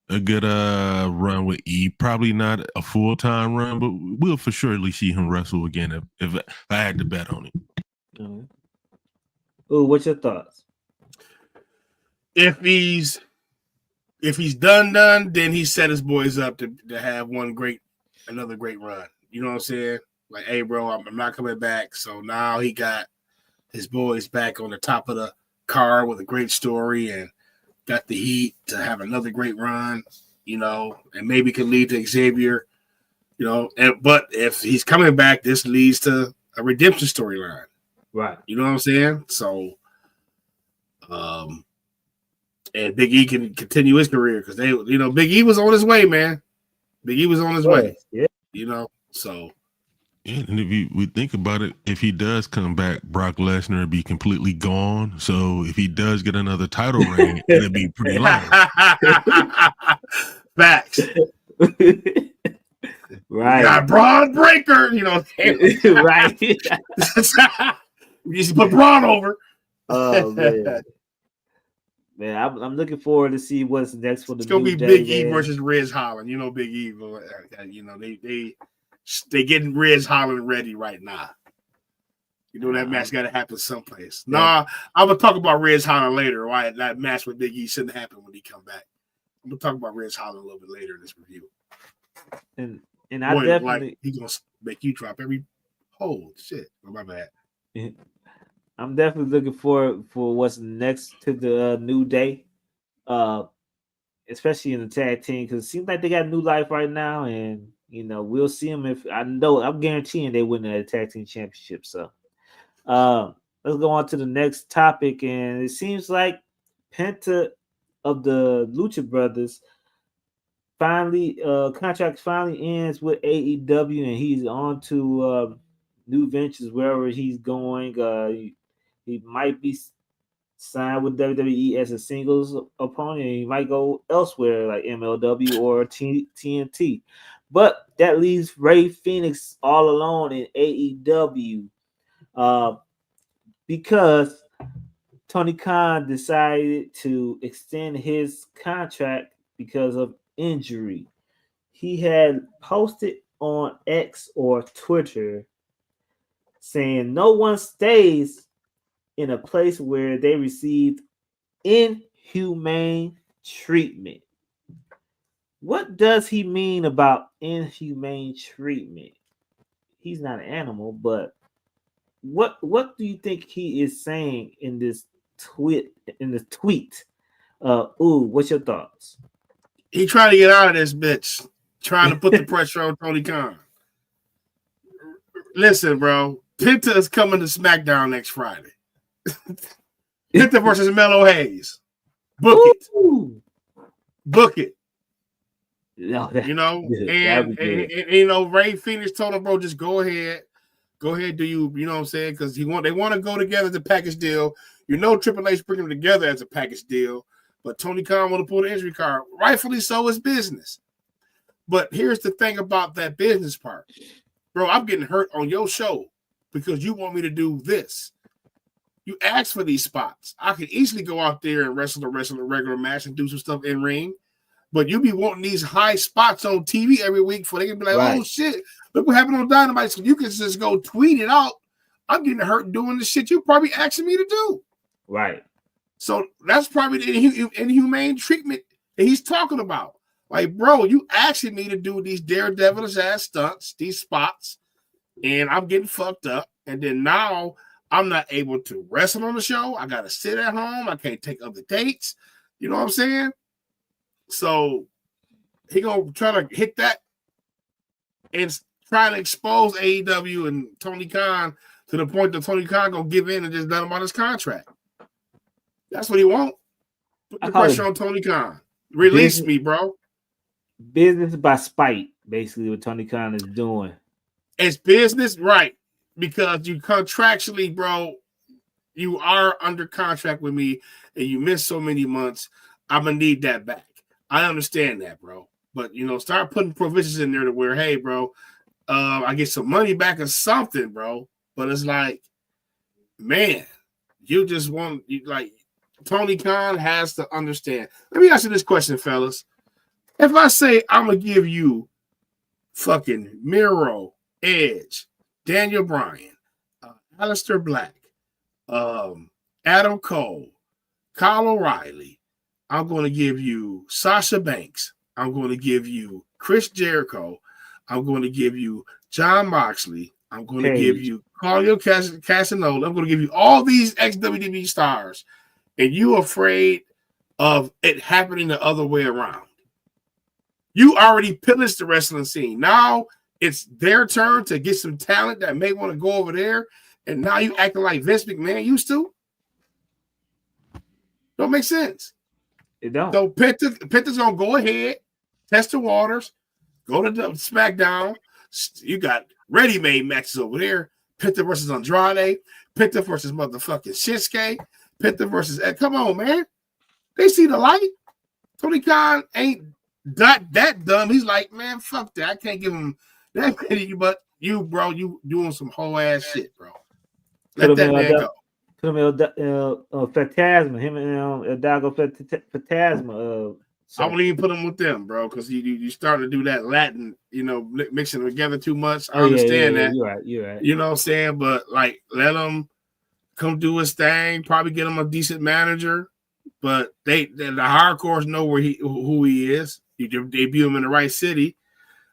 a good run with E. Probably not a full-time run, but we'll for surely see him wrestle again if I had to bet on it. Ooh, what's your thoughts? if he's done, then he set his boys up to have another great run. You know what I'm saying? Like, hey, bro, I'm not coming back. So now he got his boys back on the top of the car with a great story and got the heat to have another great run, and maybe can lead to Xavier, but if he's coming back, this leads to a redemption storyline. Right. You know what I'm saying? So, and Big E can continue his career because Big E was on his way, man. Big E was on his way. Yeah. So. Yeah, and if we think about it, if he does come back, Brock Lesnar will be completely gone. So if he does get another title reign, it'll be pretty long. Facts. Right. Got Braun Breaker, Right. You should put Braun over. Oh man. Man, I'm looking forward to see what's next for the It's gonna New be Day, Big E man. versus Riz Holland. Big E. They getting Riz Holland ready right now. That match got to happen someplace. Yeah. Nah, I'm gonna talk about Riz Holland later. Why that match with Big E shouldn't happen when he come back. I'm gonna talk about Riz Holland a little bit later in this review. And I definitely he gonna make you drop every shit. Oh, my bad. I'm definitely looking forward for what's next to the New Day, especially in the tag team, because it seems like they got new life right now, and we'll see them. I'm guaranteeing they win the tag team championship. So, let's go on to the next topic, and it seems like Penta of the Lucha Brothers contract finally ends with AEW, and he's on to new ventures wherever he's going. He might be signed with WWE as a singles opponent. He might go elsewhere like MLW or TNT. But that leaves Ray Phoenix all alone in AEW because Tony Khan decided to extend his contract because of injury. He had posted on X or Twitter saying no one stays in a place where they received inhumane treatment. What does he mean about inhumane treatment? He's not an animal, but what do you think he is saying in this tweet? What's your thoughts? He trying to get out of this bitch, trying to put the pressure on Tony Khan. Listen, bro, Penta is coming to SmackDown next Friday. Penta versus Melo Hayes. Book it. No, Ray Phoenix told him, bro, just go ahead, do you know what I'm saying? Because they want to go together as a package deal. Triple H bring them together as a package deal, but Tony Khan want to pull the injury card. Rightfully so, it's business. But here's the thing about that business part, bro. I'm getting hurt on your show because you want me to do this. You asked for these spots. I could easily go out there and wrestle a regular match and do some stuff in ring. But you be wanting these high spots on TV every week for they can be like, right. Oh shit, look what happened on Dynamite. So you can just go tweet it out. I'm getting hurt doing the shit you probably asking me to do. Right. So that's probably the inhumane treatment that he's talking about. Like, bro, you asking me to do these daredevilish ass stunts, these spots, and I'm getting fucked up. And then now I'm not able to wrestle on the show. I got to sit at home. I can't take other dates. You know what I'm saying? So he gonna try to hit that and try to expose AEW and Tony Khan to the point that Tony Khan gonna give in and just let him on his contract. That's what he want. Put the pressure on Tony Khan. Release me, bro. Business by spite, basically, what Tony Khan is doing. It's business, right? Because you contractually, bro, you are under contract with me and you missed so many months. I'm gonna need that back. I understand that, bro. But start putting provisions in there to where, hey, bro, I get some money back or something, bro. But it's like, man, you just want Tony Khan has to understand. Let me ask you this question, fellas. If I say I'm gonna give you fucking Miro, Edge, Daniel Bryan, Aleister Black, Adam Cole, Kyle O'Reilly, I'm going to give you Sasha Banks. I'm going to give you Chris Jericho. I'm going to give you John Moxley. I'm going to give you Claudio Castagnoli. I'm going to give you all these ex-WWE stars. And you afraid of it happening the other way around. You already pillaged the wrestling scene. Now it's their turn to get some talent that may want to go over there. And now you acting like Vince McMahon used to. Don't make sense. It don't. So Penta's going to go ahead, test the waters, go to the SmackDown. You got ready-made matches over there. Penta versus Andrade. Penta versus motherfucking Shinsuke. Penta versus Ed. Come on, man. They see the light. Tony Khan ain't that dumb. He's like, man, fuck that. I can't give him that many, but you, bro, you doing some whole ass shit, bro. Let that man go. Put him in Phantasma. Him and Dago Phantasma. I wouldn't even put him with them, bro, because you start to do that Latin, mixing them together too much. I understand that. You're right. You know what I'm saying? But, like, let him come do his thing, probably get him a decent manager. But the hardcores know who he is. You debut him in the right city.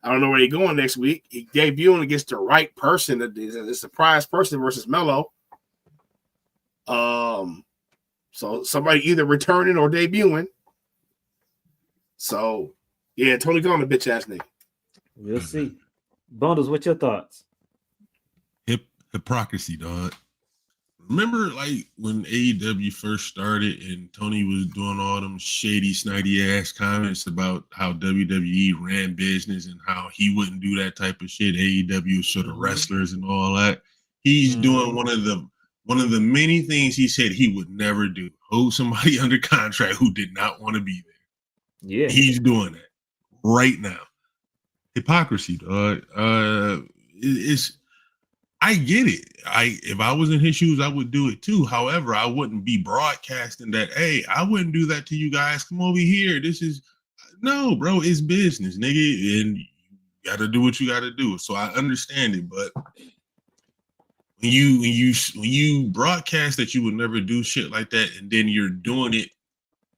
I don't know where he's going next week. He debuting against the right person, the surprise person versus Melo. So somebody either returning or debuting. So, yeah, Tony Khan a bitch ass nigga. We'll see. Bundles, what's your thoughts? Hypocrisy, dog. Remember, like, when AEW first started and Tony was doing all them shady, snidey ass comments about how WWE ran business and how he wouldn't do that type of shit. AEW was for the wrestlers and all that. He's doing one of the many things he said he would never do. Hold somebody under contract who did not want to be there. Yeah, he's doing that right now. Hypocrisy, dog. I get it. If I was in his shoes, I would do it too. However, I wouldn't be broadcasting that. Hey, I wouldn't do that to you guys. Come over here. No, bro. It's business, nigga, and you got to do what you got to do. So I understand it, but when you broadcast that you would never do shit like that, and then you're doing it,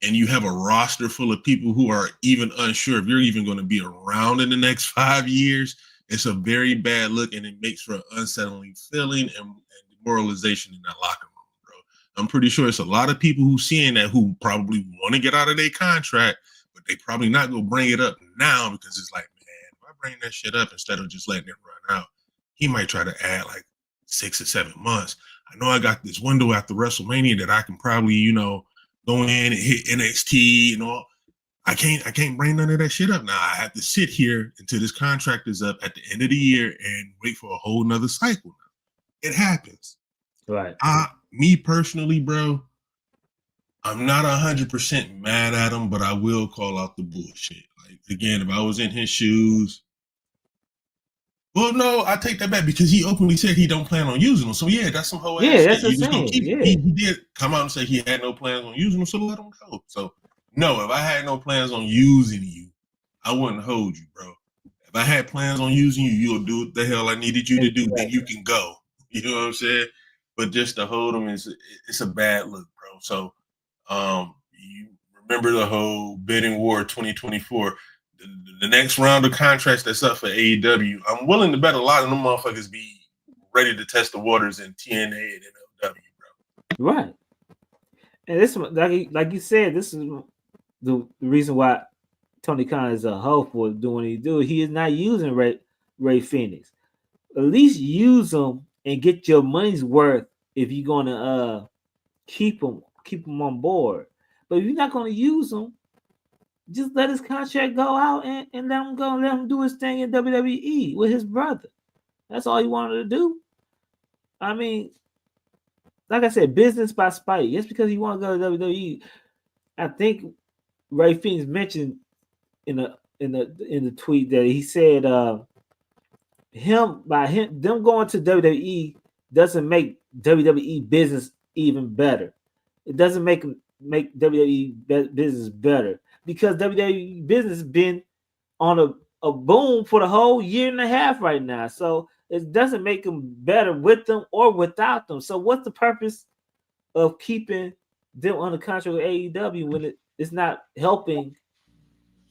and you have a roster full of people who are even unsure if you're even going to be around in the next 5 years, it's a very bad look, and it makes for an unsettling feeling and demoralization in that locker room, bro. I'm pretty sure it's a lot of people who seeing that who probably want to get out of their contract, but they probably not going to bring it up now because it's like, man, if I bring that shit up instead of just letting it run out, he might try to add like 6 or 7 months. I know I got this window after WrestleMania that I can probably, go in and hit NXT and all. I can't bring none of that shit up now. I have to sit here until this contract is up at the end of the year and wait for a whole nother cycle. It happens. Right. Me personally, bro, I'm not 100% mad at him, but I will call out the bullshit. Like, again, if I was in his shoes, well, no, I take that back because he openly said he don't plan on using them. So yeah, that's some whole ass that's shit. insane. He did come out and say he had no plans on using them, so let him go. So no, if I had no plans on using you, I wouldn't hold you, bro. If I had plans on using you, you'll do what the hell I needed you to do. Then you can go. You know what I'm saying? But just to hold them it's a bad look, bro. So you remember the whole bidding war 2024. The next round of contracts that's up for AEW, I'm willing to bet a lot of them motherfuckers be ready to test the waters in TNA and NLW, bro. Right. And this, like you said, this is the reason why Tony Khan is a hoe for doing what he do. He is not using Ray Phoenix. At least use him and get your money's worth if you're gonna keep him on board. But if you're not gonna use him, just let his contract go out and let him go and let him do his thing in WWE with his brother. That's all he wanted to do. I mean, like I said, business by spite. Just because he want to go to WWE, I think Ray Phoenix mentioned in the tweet that he said them going to WWE doesn't make WWE business even better. It doesn't make WWE business better. Because WWE business has been on a boom for the whole year and a half right now. So it doesn't make them better with them or without them. So what's the purpose of keeping them under contract with AEW it's not helping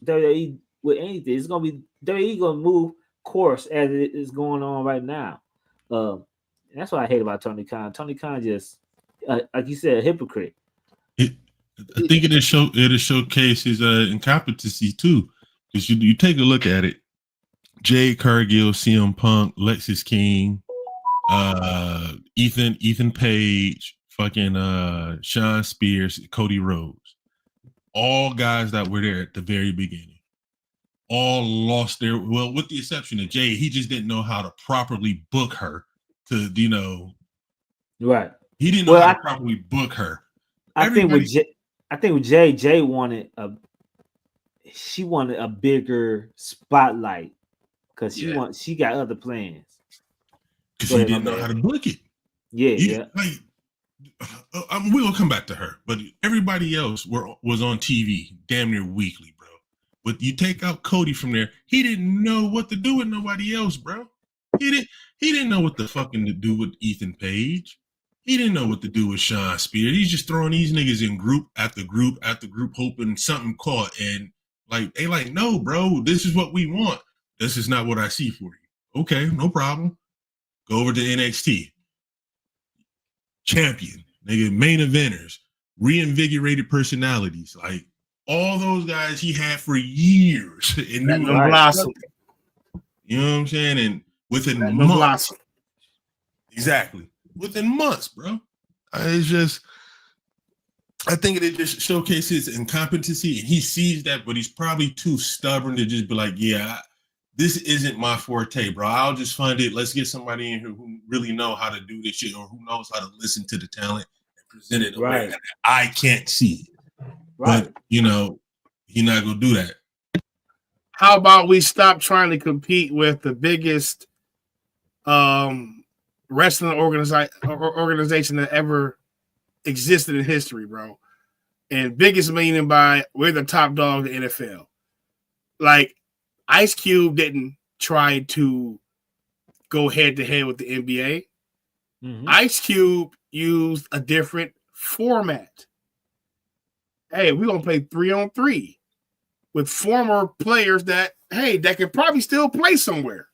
WWE with anything. It's gonna be WWE gonna move course as it is going on right now. That's what I hate about Tony Khan. Tony Khan just, like you said, a hypocrite. I think it showcases incompetency too, because you take a look at it. Jade Cargill, CM Punk, Lexis King, Ethan Page, fucking Sean Spears, Cody Rhodes, all guys that were there at the very beginning. All lost their, well, with the exception of Jay, he just didn't know how to properly book her to, right. He didn't know how to properly book her. I think with Jay wanted she wanted a bigger spotlight because she got other plans. Because he didn't know how to book it. Yeah. Like, we're gonna come back to her, but everybody else was on TV damn near weekly, bro. But you take out Cody from there, he didn't know what to do with nobody else, bro. He didn't know what the fucking to do with Ethan Page. He didn't know what to do with Sean Spears. He's just throwing these niggas in group after group after group, hoping something caught. And like they like, no, bro, this is what we want. This is not what I see for you. Okay, no problem. Go over to NXT. Champion, nigga, main eventers, reinvigorated personalities, like all those guys he had for years. And blossom. You know what I'm saying? And within months, exactly. Within months, bro. I think it just showcases incompetency, and he sees that, but he's probably too stubborn to just be like, yeah, this isn't my forte, bro. I'll just fund it. Let's get somebody in here who really know how to do this shit, or who knows how to listen to the talent and present it in a way that I can't see. Right. But, he's not going to do that. How about we stop trying to compete with the biggest wrestling organization that ever existed in history, bro? And biggest meaning by we're the top dog in the NFL. Like, Ice Cube didn't try to go head to head with the NBA. Mm-hmm. Ice Cube used a different format. Hey, we're going to play 3-on-3 with former players that can probably still play somewhere.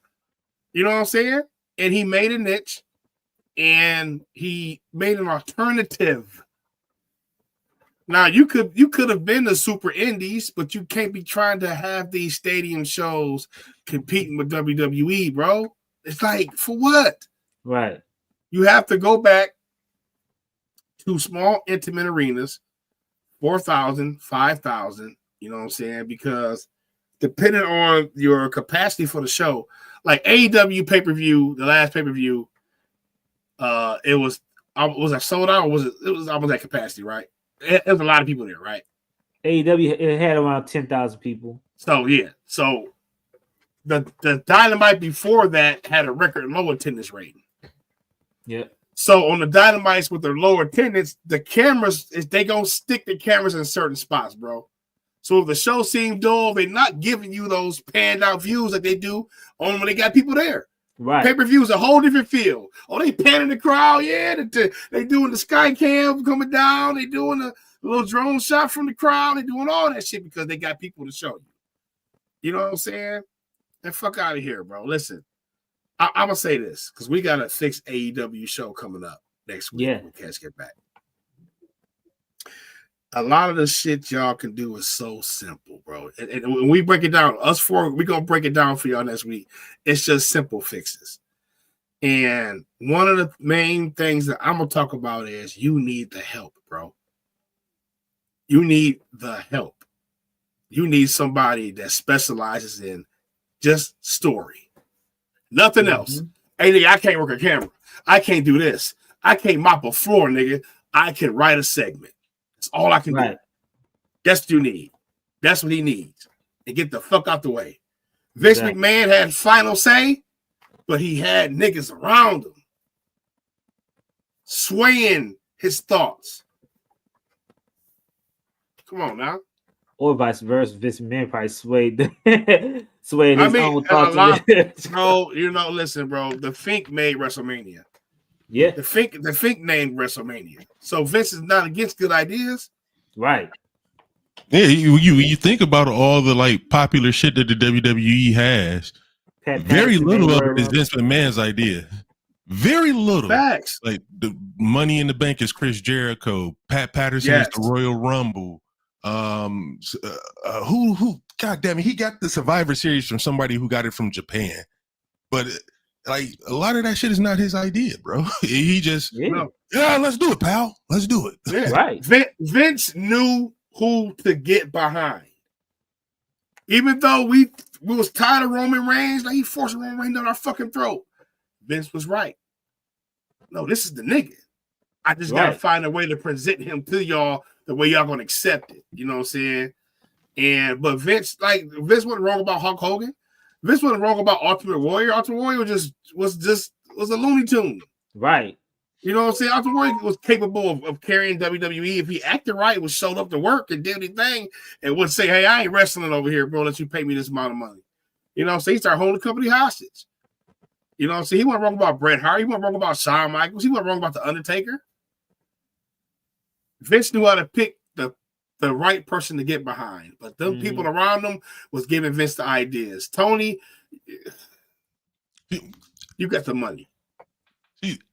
You know what I'm saying? And he made a niche, and he made an alternative. Now, you could have been the Super Indies, but you can't be trying to have these stadium shows competing with WWE, bro. It's like, for what? Right. You have to go back to small, intimate arenas, 4,000, 5,000, you know what I'm saying? Because depending on your capacity for the show, like AEW pay-per-view, the last pay-per-view, it was I sold out, or was it was almost at capacity, right? There was a lot of people there, right? AEW, it had around 10,000 people. So, yeah. So, the Dynamite before that had a record low attendance rating. Yeah. So, on the Dynamites with their low attendance, the cameras, they going to stick the cameras in certain spots, bro. So, if the show seemed dull, they're not giving you those panned out views like they do on when they got people there. Right. Pay-per-view is a whole different feel. Oh, they panning the crowd. Yeah, they doing the sky cam coming down. They doing a little drone shot from the crowd. They doing all that shit because they got people to show you. You know what I'm saying? And fuck out of here, bro. Listen, I'm going to say this because we got a fixed AEW show coming up next week when Ketch get back. A lot of the shit y'all can do is so simple, bro. And when we break it down, us four, we're going to break it down for y'all next week. It's just simple fixes. And one of the main things that I'm going to talk about is you need the help, bro. You need the help. You need somebody that specializes in just story. Nothing else. Hey, nigga, I can't work a camera. I can't do this. I can't mop a floor, nigga. I can write a segment. That's all I can do. That's what you need. That's what he needs. And get the fuck out the way. Vince McMahon had final say, but he had niggas around him swaying his thoughts. Come on now. Or vice versa. Vince McMahon probably swayed his own thoughts. Bro, listen, bro. The Fink made WrestleMania. Yeah. The Fink named WrestleMania. So Vince is not against good ideas. Right. Yeah, you think about all the like popular shit that the WWE has. Very little of it is Vince McMahon's idea. Very little. Facts. Like the Money in the Bank is Chris Jericho. Pat Patterson is the Royal Rumble. Who? God damn it! He got the Survivor Series from somebody who got it from Japan. But like a lot of that shit is not his idea, bro. He just let's do it, pal. Let's do it. Yeah. Right. Vince knew who to get behind. Even though we was tired of Roman Reigns, like he forced Roman Reigns down our fucking throat. Vince was right. No, this is the nigga. I just gotta find a way to present him to y'all the way y'all gonna accept it. You know what I'm saying? But Vince wasn't wrong about Hulk Hogan. Vince wasn't wrong about Ultimate Warrior. Ultimate Warrior was a Looney Tune. Right. You know what I'm saying? Ultimate Warrior was capable of carrying WWE if he acted right, was showed up to work and did his thing, and would say, "Hey, I ain't wrestling over here, bro. Let you pay me this amount of money." You know what I'm saying? He started holding the company hostage. You know what I'm saying? He wasn't wrong about Bret Hart. He wasn't wrong about Shawn Michaels. He wasn't wrong about The Undertaker. Vince knew how to pick the right person to get behind, but them people around him was giving Vince the ideas. Tony, you got the money.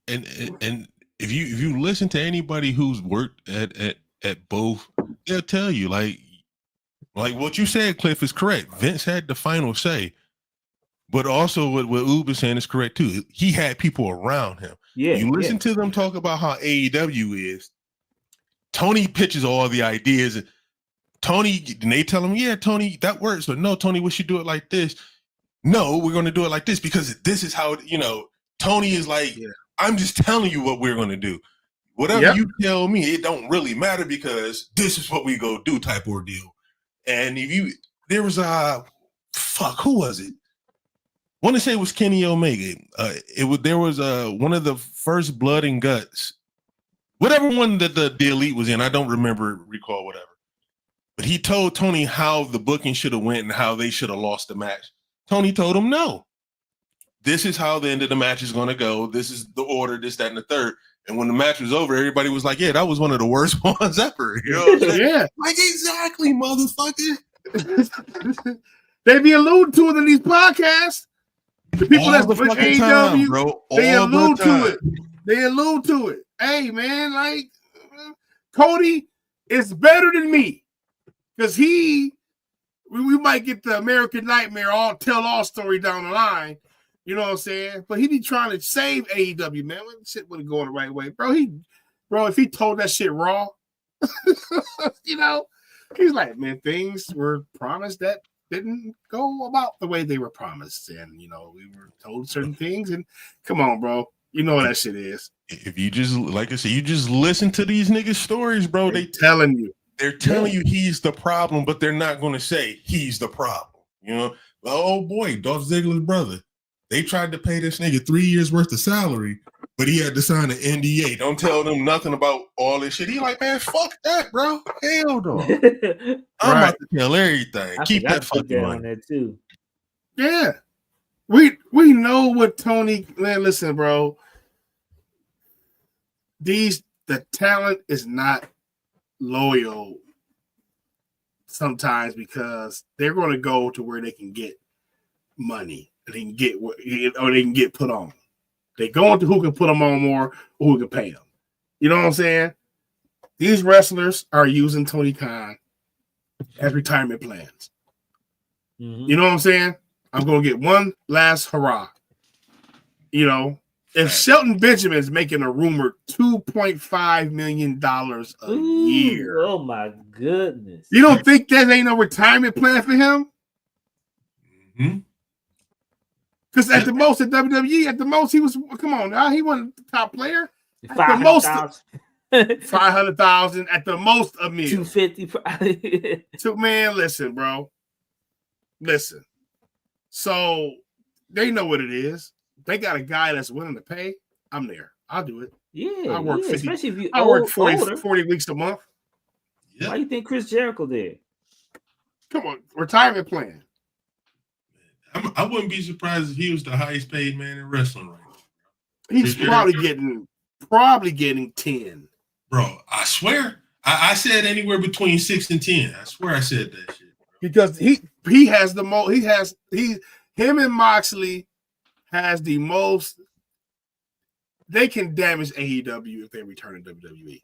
And if you listen to anybody who's worked at both, they'll tell you like what you said, Cliff, is correct. Vince had the final say, but also what Ube is saying is correct too. He had people around him. Yeah, you listen to them talk about how AEW is. Tony pitches all the ideas. Tony, and they tell him, "Yeah, Tony, that works." But no, Tony, we should do it like this. No, we're going to do it like this because this is how Tony is like. Yeah. I'm just telling you what we're going to do. Whatever you tell me, it don't really matter because this is what we go do type ordeal. And there was who was it? I want to say it was Kenny Omega. There was one of the first Blood and Guts, whatever one that the Elite was in. I don't recall whatever. But he told Tony how the booking should have went and how they should have lost the match. Tony told him no. This is how the end of the match is going to go. This is the order, this, that, and the third. And when the match was over, everybody was like, yeah, that was one of the worst ones ever. You know what I'm saying? Yeah. Like, exactly, motherfucker. They be alluding to it in these podcasts. The people that's with AEW, bro. They allude to it. They allude to it. Hey, man, like, Cody is better than me. Because we might get the American Nightmare all story down the line. You know what I'm saying? But he be trying to save AEW, man. Shit wouldn't go the right way. Bro, if he told that shit raw, he's like, man, things were promised that didn't go about the way they were promised. And, we were told certain things. And come on, bro. You know what that shit is. If you just, like I said, you just listen to these niggas' stories, bro. They're telling you he's the problem, but they're not going to say he's the problem. Oh, boy, Dolph Ziggler's brother. They tried to pay this nigga 3 years worth of salary, but he had to sign an NDA. Don't tell them nothing about all this shit. He like, man, fuck that, bro. Hell no. I'm about to tell everything. Keep that fucking money. On that too. Yeah. We know what Tony, man, listen, bro. The talent is not loyal sometimes because they're going to go to where they can get money. They can get put on. They go into who can put them on more or who can pay them. You know what I'm saying? These wrestlers are using Tony Khan as retirement plans. Mm-hmm. You know what I'm saying? I'm going to get one last hurrah. If Shelton Benjamin's making a rumored $2.5 million a year. Oh, my goodness. You don't think that ain't no retirement plan for him? Mm-hmm. Because at the most, at WWE, he was, come on now, he wasn't the top player. At the most, 500,000, at the most, $1 million. 250. Man, listen, bro. Listen. So, they know what it is. They got a guy that's willing to pay. I'm there. I'll do it. Yeah. I work 50. Especially if you I work 40 weeks a month. Yeah. Why do you think Chris Jericho did? Come on. Retirement plan. I wouldn't be surprised if he was the highest paid man in wrestling right now. He's probably getting 10. Bro, I swear, I said anywhere between 6 and 10. I swear I said that shit. Because he has the most. Him and Moxley has the most. They can damage AEW if they return to WWE.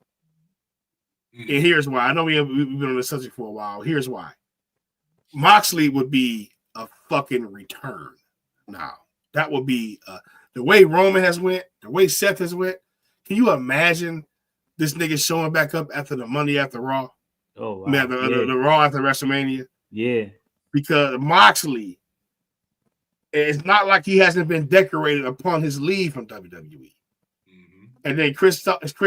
And here's why. I know we've been on this subject for a while. Here's why. Moxley would be a fucking return now. That would be the way Roman has went, the way Seth has went. Can you imagine this nigga showing back up after the Monday after Raw? Oh, wow. Man, the Raw after WrestleMania? Yeah. Because Moxley, it's not like he hasn't been decorated upon his leave from WWE. And then Chris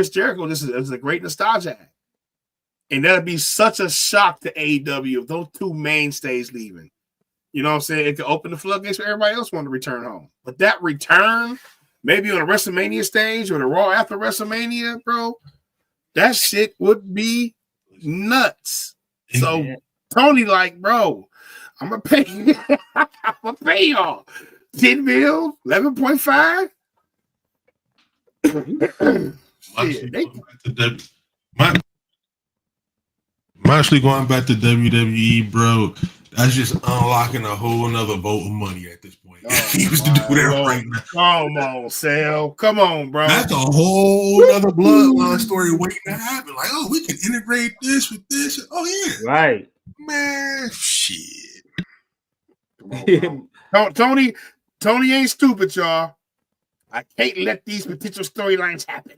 Jericho, this is a great nostalgia act. And that'd be such a shock to AEW if those two mainstays leaving. You know what I'm saying? It could open the floodgates for everybody else wanting to return home. But that return, maybe on a WrestleMania stage or the Raw after WrestleMania, bro, that shit would be nuts. So Tony, like, bro, I'm gonna pay y'all 10 mil, 11.5. Actually going back to WWE, bro, that's just unlocking a whole nother boat of money at this point. He used to do that right now. Come on, Sal. Come on, bro. That's a whole other bloodline story waiting to happen. Like, oh, we can integrate this with this. Oh, yeah. Right. Man, shit. Tony ain't stupid, y'all. I can't let these potential storylines happen.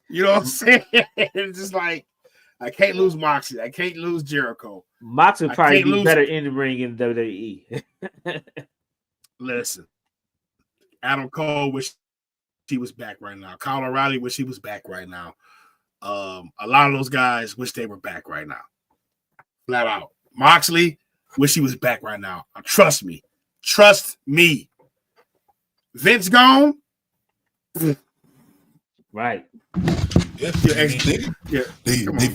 You know what I'm saying? It's just like, I can't lose Moxley. I can't lose Jericho. Moxley would probably be better in the ring in WWE. Listen, Adam Cole wish he was back right now. Kyle O'Reilly wish he was back right now. A lot of those guys wish they were back right now. Flat out. Moxley wish he was back right now. Trust me. Trust me. Vince gone. Yeah, Right. they've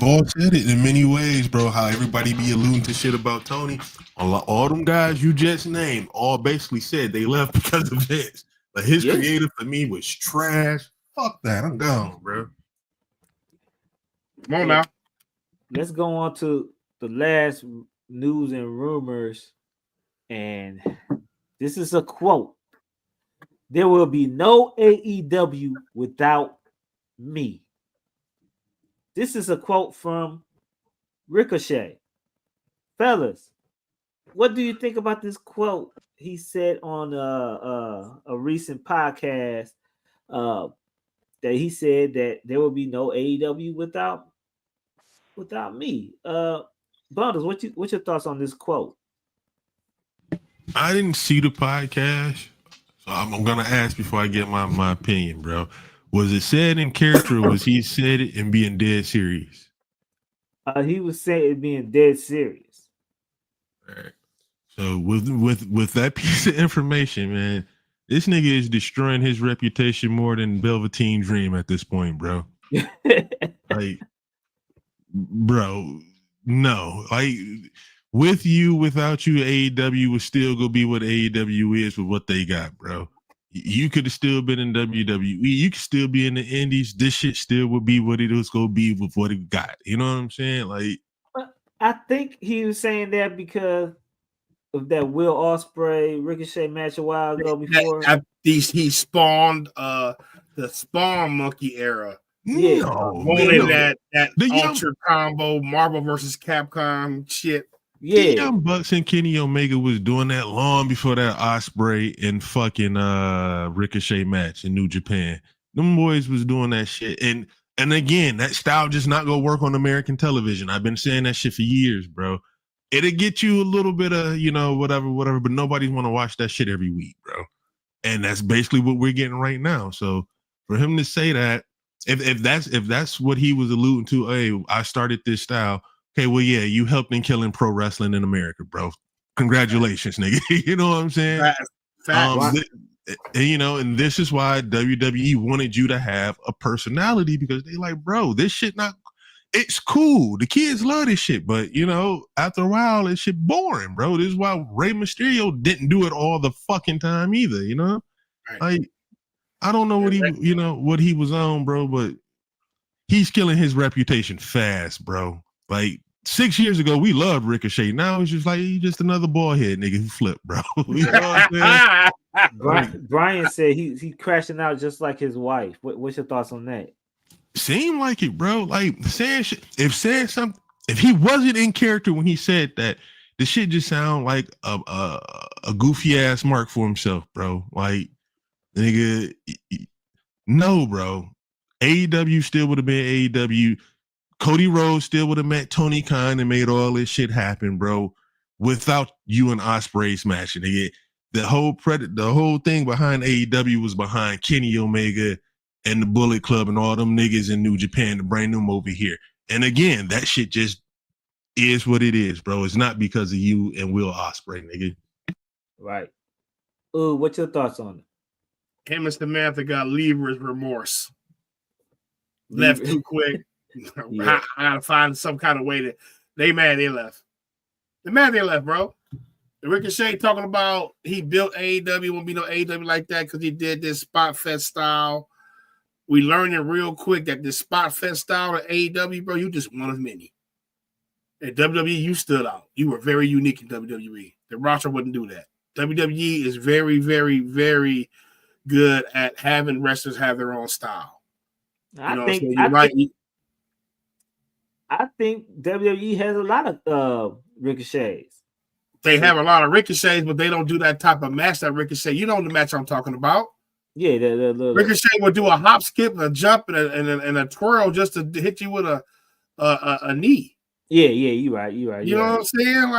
all said it in many ways, bro. How everybody be alluding to shit about Tony. All them guys you just named all basically said they left because of Vince. Like his creative for me was trash. Fuck that. I'm gone, bro. Come on now. Let's go on to the last news and rumors. And this is a quote. There will be no AEW without me. This is a quote from Ricochet. Fellas, what do you think about this quote he said on a recent podcast that he said that there will be no AEW without me? Bundles, what's your thoughts on this quote? I didn't see the podcast, so I'm gonna ask before I get my opinion, bro. Was it said in character, or was he said it and being dead serious? He was saying it being dead serious. All right. So with that piece of information, man, this nigga is destroying his reputation more than Velveteen Dream at this point, bro. Like, bro, no. Like, with you, without you, AEW would still go be what AEW is with what they got, bro. You could have still been in WWE. You could still be in the Indies. This shit still would be what it was going to be with what it got. You know what I'm saying? Like, I think he was saying that because of that Will Ospreay Ricochet match a while ago before. He spawned the Spawn Monkey era. Yeah. Wanted that Ultra Combo, Marvel versus Capcom shit. Yeah, the Young Bucks and Kenny Omega was doing that long before that Ospreay and fucking Ricochet match in New Japan. Them boys was doing that shit, and again, that style just not gonna work on American television. I've been saying that shit for years, bro. It'll get you a little bit of whatever, but nobody's want to watch that shit every week, bro. And that's basically what we're getting right now. So for him to say that, if that's what he was alluding to, hey, I started this style. Okay, well, yeah, you helped in killing pro wrestling in America, bro. Congratulations, nigga. You know what I'm saying? And this is why WWE wanted you to have a personality, because they like, bro, this shit it's cool. The kids love this shit, but after a while, this shit boring, bro. This is why Rey Mysterio didn't do it all the fucking time either. Right. Like, I don't know what he was on, bro, but he's killing his reputation fast, bro. Like 6 years ago, we loved Ricochet. Now it's just like he's just another bald head nigga who flipped, bro. You know what I'm saying? Brian said he crashing out just like his wife. What's your thoughts on that? Seemed like it, bro. Like if he wasn't in character when he said that, the shit just sound like a goofy ass mark for himself, bro. Like, nigga, no, bro. AEW still would have been AEW. Cody Rhodes still would have met Tony Khan and made all this shit happen, bro. Without you and Ospreay's match, nigga. The whole thing behind AEW was behind Kenny Omega and the Bullet Club and all them niggas in New Japan to bring them over here. And again, that shit just is what it is, bro. It's not because of you and Will Ospreay, nigga. Right. Ooh, what's your thoughts on it? Him and Samantha got leverage remorse. Left too quick. Yeah. I gotta find some kind of way that they left. They mad they left, bro. Ricochet talking about he built AEW, won't be no AEW like that because he did this spot fest style. We learned it real quick that this spot fest style of AEW, bro, you just one of many. At WWE, you stood out. You were very unique in WWE. The roster wouldn't do that. WWE is very, very, very good at having wrestlers have their own style. I think WWE has a lot of ricochets. They have a lot of ricochets, but they don't do that type of match that Ricochet. You know the match I'm talking about. Yeah, Ricochet would do a hop, skip, and a jump, and a twirl just to hit you with a knee. Yeah, you're right. You know what I'm saying?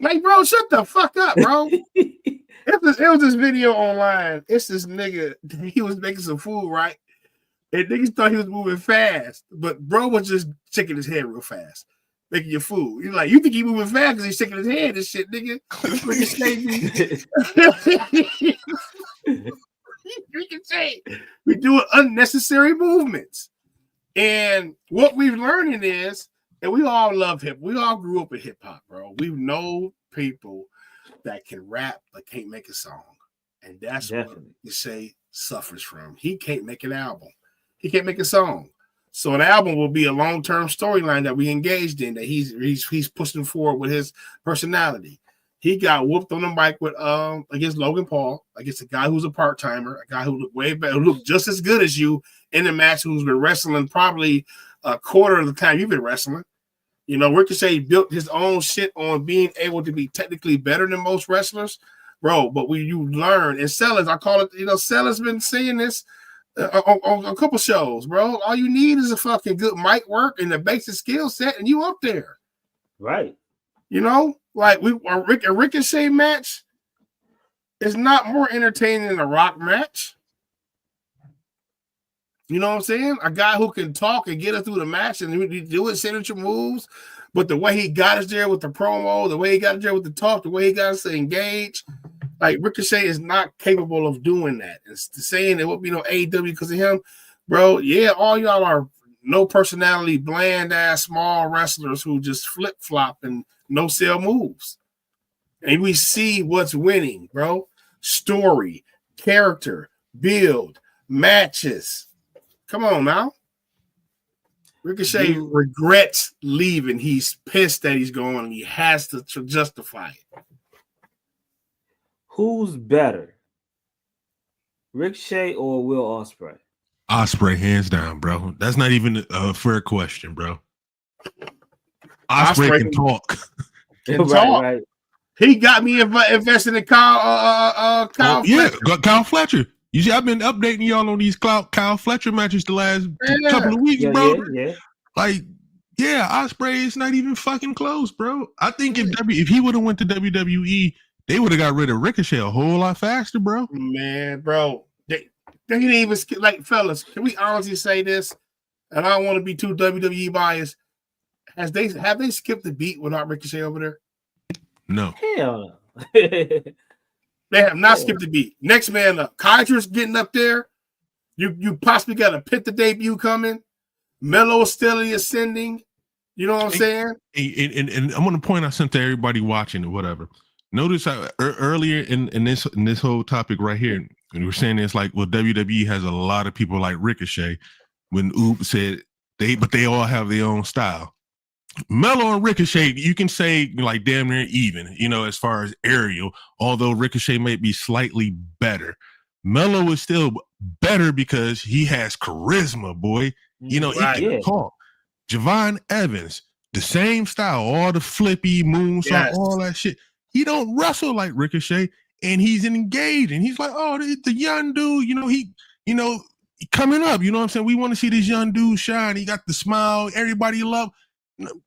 Like, bro, shut the fuck up, bro. It was this video online. It's this nigga. He was making some food, right? And niggas thought he was moving fast, but bro was just shaking his head real fast, making your food. You're like, you think he moving fast because he's shaking his head and shit, nigga. We can say we do unnecessary movements. And what we've learning is, and we all love hip. We all grew up with hip hop, bro. We know people that can rap but can't make a song. And that's what you say suffers from. He can't make an album. He can't make a song. So an album will be a long-term storyline that we engaged in, that he's pushing forward with his personality. He got whooped on the mic with against Logan Paul, against a guy who's a part-timer, a guy who looked way better, who looked just as good as you in the match, who's been wrestling probably a quarter of the time you've been wrestling. You know, Ricochet built his own shit on being able to be technically better than most wrestlers, bro. But when you learn, and Sellers, I call it, Sellers been saying this on a couple shows, bro. All you need is a fucking good mic work and a basic skill set, and you up there. Right. You know, like a Ricochet match is not more entertaining than a Rock match. You know what I'm saying? A guy who can talk and get us through the match and do his signature moves, but the way he got us there with the promo, the way he got us there with the talk, the way he got us to engage, like Ricochet is not capable of doing that. It's saying it won't be no AEW because of him, bro. Yeah, all y'all are no personality, bland ass small wrestlers who just flip flop and no sell moves. And we see what's winning, bro. Story, character, build, matches. Come on now. Ricochet regrets leaving. He's pissed that he's going and he has to justify it. Who's better? Ricochet or Will Ospreay? Ospreay, hands down, bro. That's not even a fair question, bro. Ospreay can talk. Right. He got me invested in Kyle Fletcher. Kyle Fletcher. You see, I've been updating y'all on these Kyle Fletcher matches the last couple of weeks, bro. Yeah. Like, yeah, Ospreay is not even fucking close, bro. I think if he would have went to WWE, they would have got rid of Ricochet a whole lot faster, bro. Man, bro. They didn't even like, fellas, can we honestly say this? And I don't want to be too WWE biased. Have they skipped the beat without Ricochet over there? No. Hell no. They have not skipped the beat. Next man up. Kydra's getting up there. You possibly got a Penta debut coming. Melo steadily ascending. You know what I'm saying? And I'm going to point out something to everybody watching or whatever. Notice how earlier in this whole topic right here, And we're saying it's like, well, WWE has a lot of people like Ricochet. When Oop said they all have their own style. Melo and Ricochet, you can say like damn near even, as far as aerial, although Ricochet may be slightly better. Melo is still better because he has charisma, boy. He can talk. Javon Evans, the same style, all the flippy moonsault, all that shit. He don't wrestle like Ricochet, and he's engaged, and he's like, oh, the young dude, coming up, you know what I'm saying? We want to see this young dude shine. He got the smile, everybody love.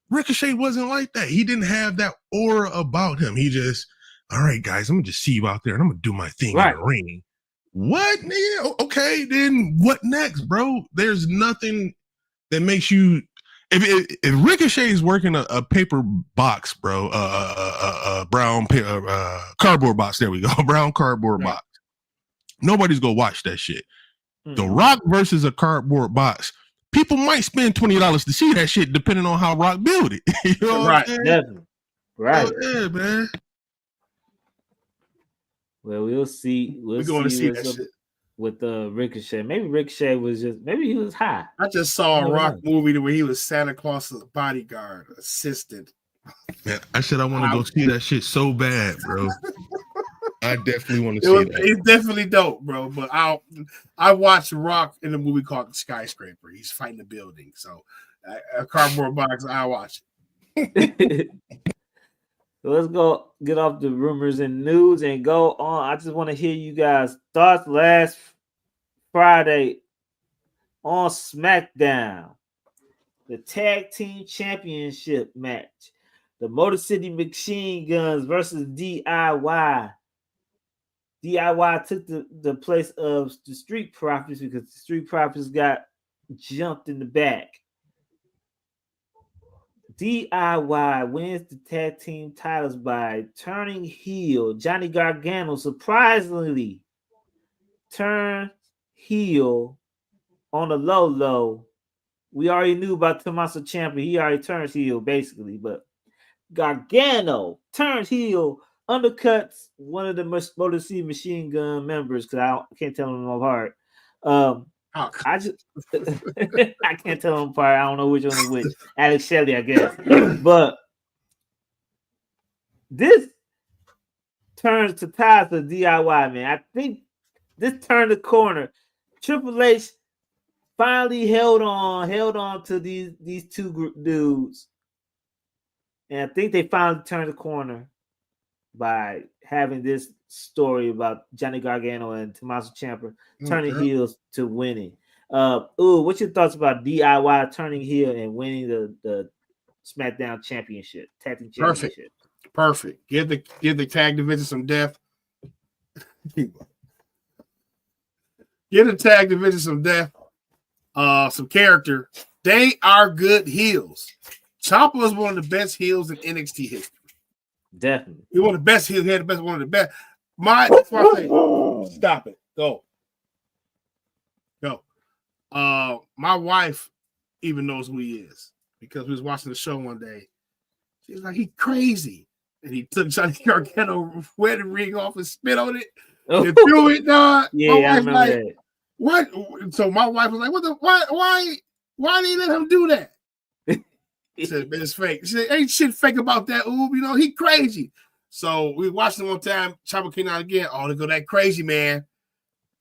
Ricochet wasn't like that. He didn't have that aura about him. He just, all right, guys, I'm gonna just see you out there, and I'm gonna do my thing in the ring. What, nigga? Okay, then what next, bro? There's nothing that makes you. If Ricochet is working a paper box, bro, brown cardboard box. There we go, brown cardboard box. Nobody's gonna watch that shit. The Rock versus a cardboard box. People might spend $20 to see that shit, depending on how Rock build it. You know what I'm saying? Definitely. Right. Oh, yeah, man. Well, we'll see. We're going to see that shit with Ricochet. Maybe Ricochet maybe he was high. I just saw a Rock movie where he was Santa Claus's bodyguard, assistant. Man, I said I want to go see that shit so bad, bro. I definitely want to see that. It's definitely dope, bro. But I watched Rock in a movie called Skyscraper. He's fighting a building. So a cardboard box, I watch it. So let's go get off the rumors and news and go on. I just want to hear you guys' thoughts last Friday on SmackDown. The Tag Team Championship match. The Motor City Machine Guns versus DIY. DIY took the place of the Street Profits because the Street Profits got jumped in the back. DIY wins the tag team titles by turning heel. Johnny Gargano surprisingly turned heel on the low. We already knew about Tommaso Ciampa. He already turned heel basically, but Gargano turned heel, undercuts one of the Motor City Machine Gun members because I can't tell them apart. I can't tell them apart. I don't know which one is which. Alex Shelley, I guess. But this turns to ties to DIY, man. I think this turned the corner. Triple H finally held on to these two dudes. And I think they finally turned the corner by having this story about Johnny Gargano and Tommaso Ciampa turning heels to winning. What's your thoughts about DIY turning heel and winning the SmackDown Championship, Tag Team Championship? Perfect. Give the tag division some depth. Give the tag division some depth, some character. They are good heels. Ciampa was one of the best heels in NXT history. Definitely. He one of the best heels. He had the best, one of the best. Stop it. Go. My wife even knows who he is because we was watching the show one day. She was like, he crazy. And he took Johnny Gargano's wedding ring off and spit on it and threw it, dog. Yeah, I remember that. What? So my wife was like, why did he let him do that? He said, man, it's fake. She said, ain't shit fake about that, Oob. He crazy. So we watched him one time. Ciampa came out again. Oh, they go that crazy, man.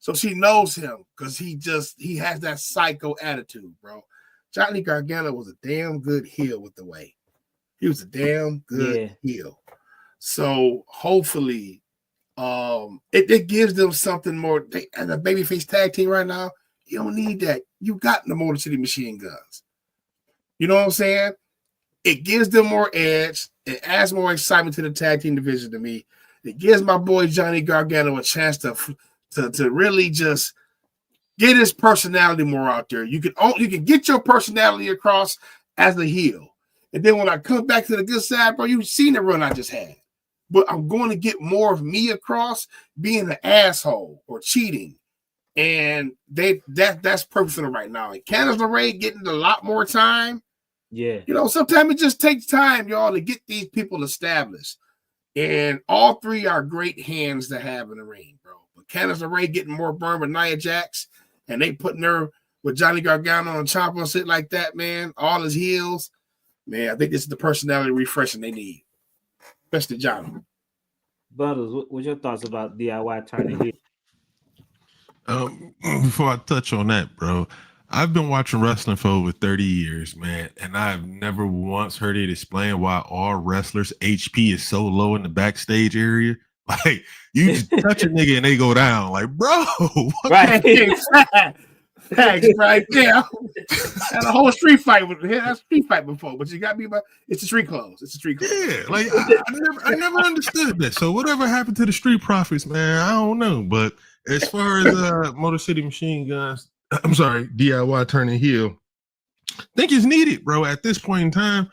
So she knows him because he has that psycho attitude, bro. Johnny Gargano was a damn good heel with the way. He was a damn good heel. So hopefully it gives them something more. As a babyface tag team right now, you don't need that. You got the Motor City Machine Guns. You know what I'm saying? It gives them more edge. It adds more excitement to the tag team division to me. It gives my boy Johnny Gargano a chance to really just get his personality more out there. You can get your personality across as a heel. And then when I come back to the good side, bro, you've seen the run I just had. But I'm going to get more of me across being an asshole or cheating. And that's perfect for them right now. And Candice LeRae getting a lot more time. Yeah. Sometimes it just takes time, y'all, to get these people established. And all three are great hands to have in the ring, bro. But Candice LeRae getting more burn with Nia Jax, and they putting her with Johnny Gargano and Ciampa and shit like that, man. All his heels. Man, I think this is the personality refreshing they need. Especially Johnny. Butters, what's your thoughts about DIY turning heel? Before I touch on that, bro, I've been watching wrestling for over 30 years, man, and I've never once heard it explain why all wrestlers' HP is so low in the backstage area. Like, you just touch a nigga and they go down. Like, bro, right? Thanks, right there. Had a whole street fight with a street fight before, but you got me. It's a street clothes. It's a street clothes. Yeah, like I never understood that. So whatever happened to the Street Profits, man, I don't know. But as far as Motor City Machine Guns, I'm sorry, DIY turning heel, I think it's needed, bro. At this point in time,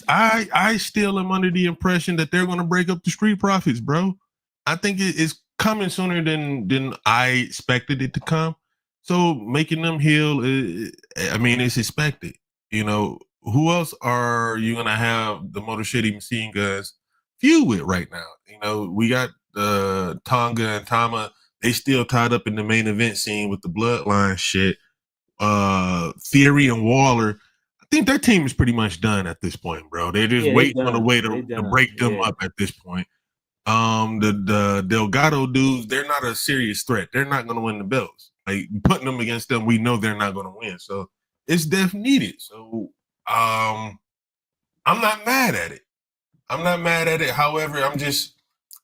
I still am under the impression that they're going to break up the Street Profits, bro. I think it's coming sooner than I expected it to come. So making them heel, I mean, it's expected. You know, who else are you gonna have the Motor City Machine Guns feud with right now? You know, we got Tonga and Tama. They still tied up in the main event scene with the Bloodline shit. Theory and Waller. I think their team is pretty much done at this point, bro. They're just waiting on a way to break them up at this point. The Delgado dudes, they're not a serious threat. They're not gonna win the belts. Like, putting them against them, we know they're not going to win. So it's def needed. So I'm not mad at it. However, I'm just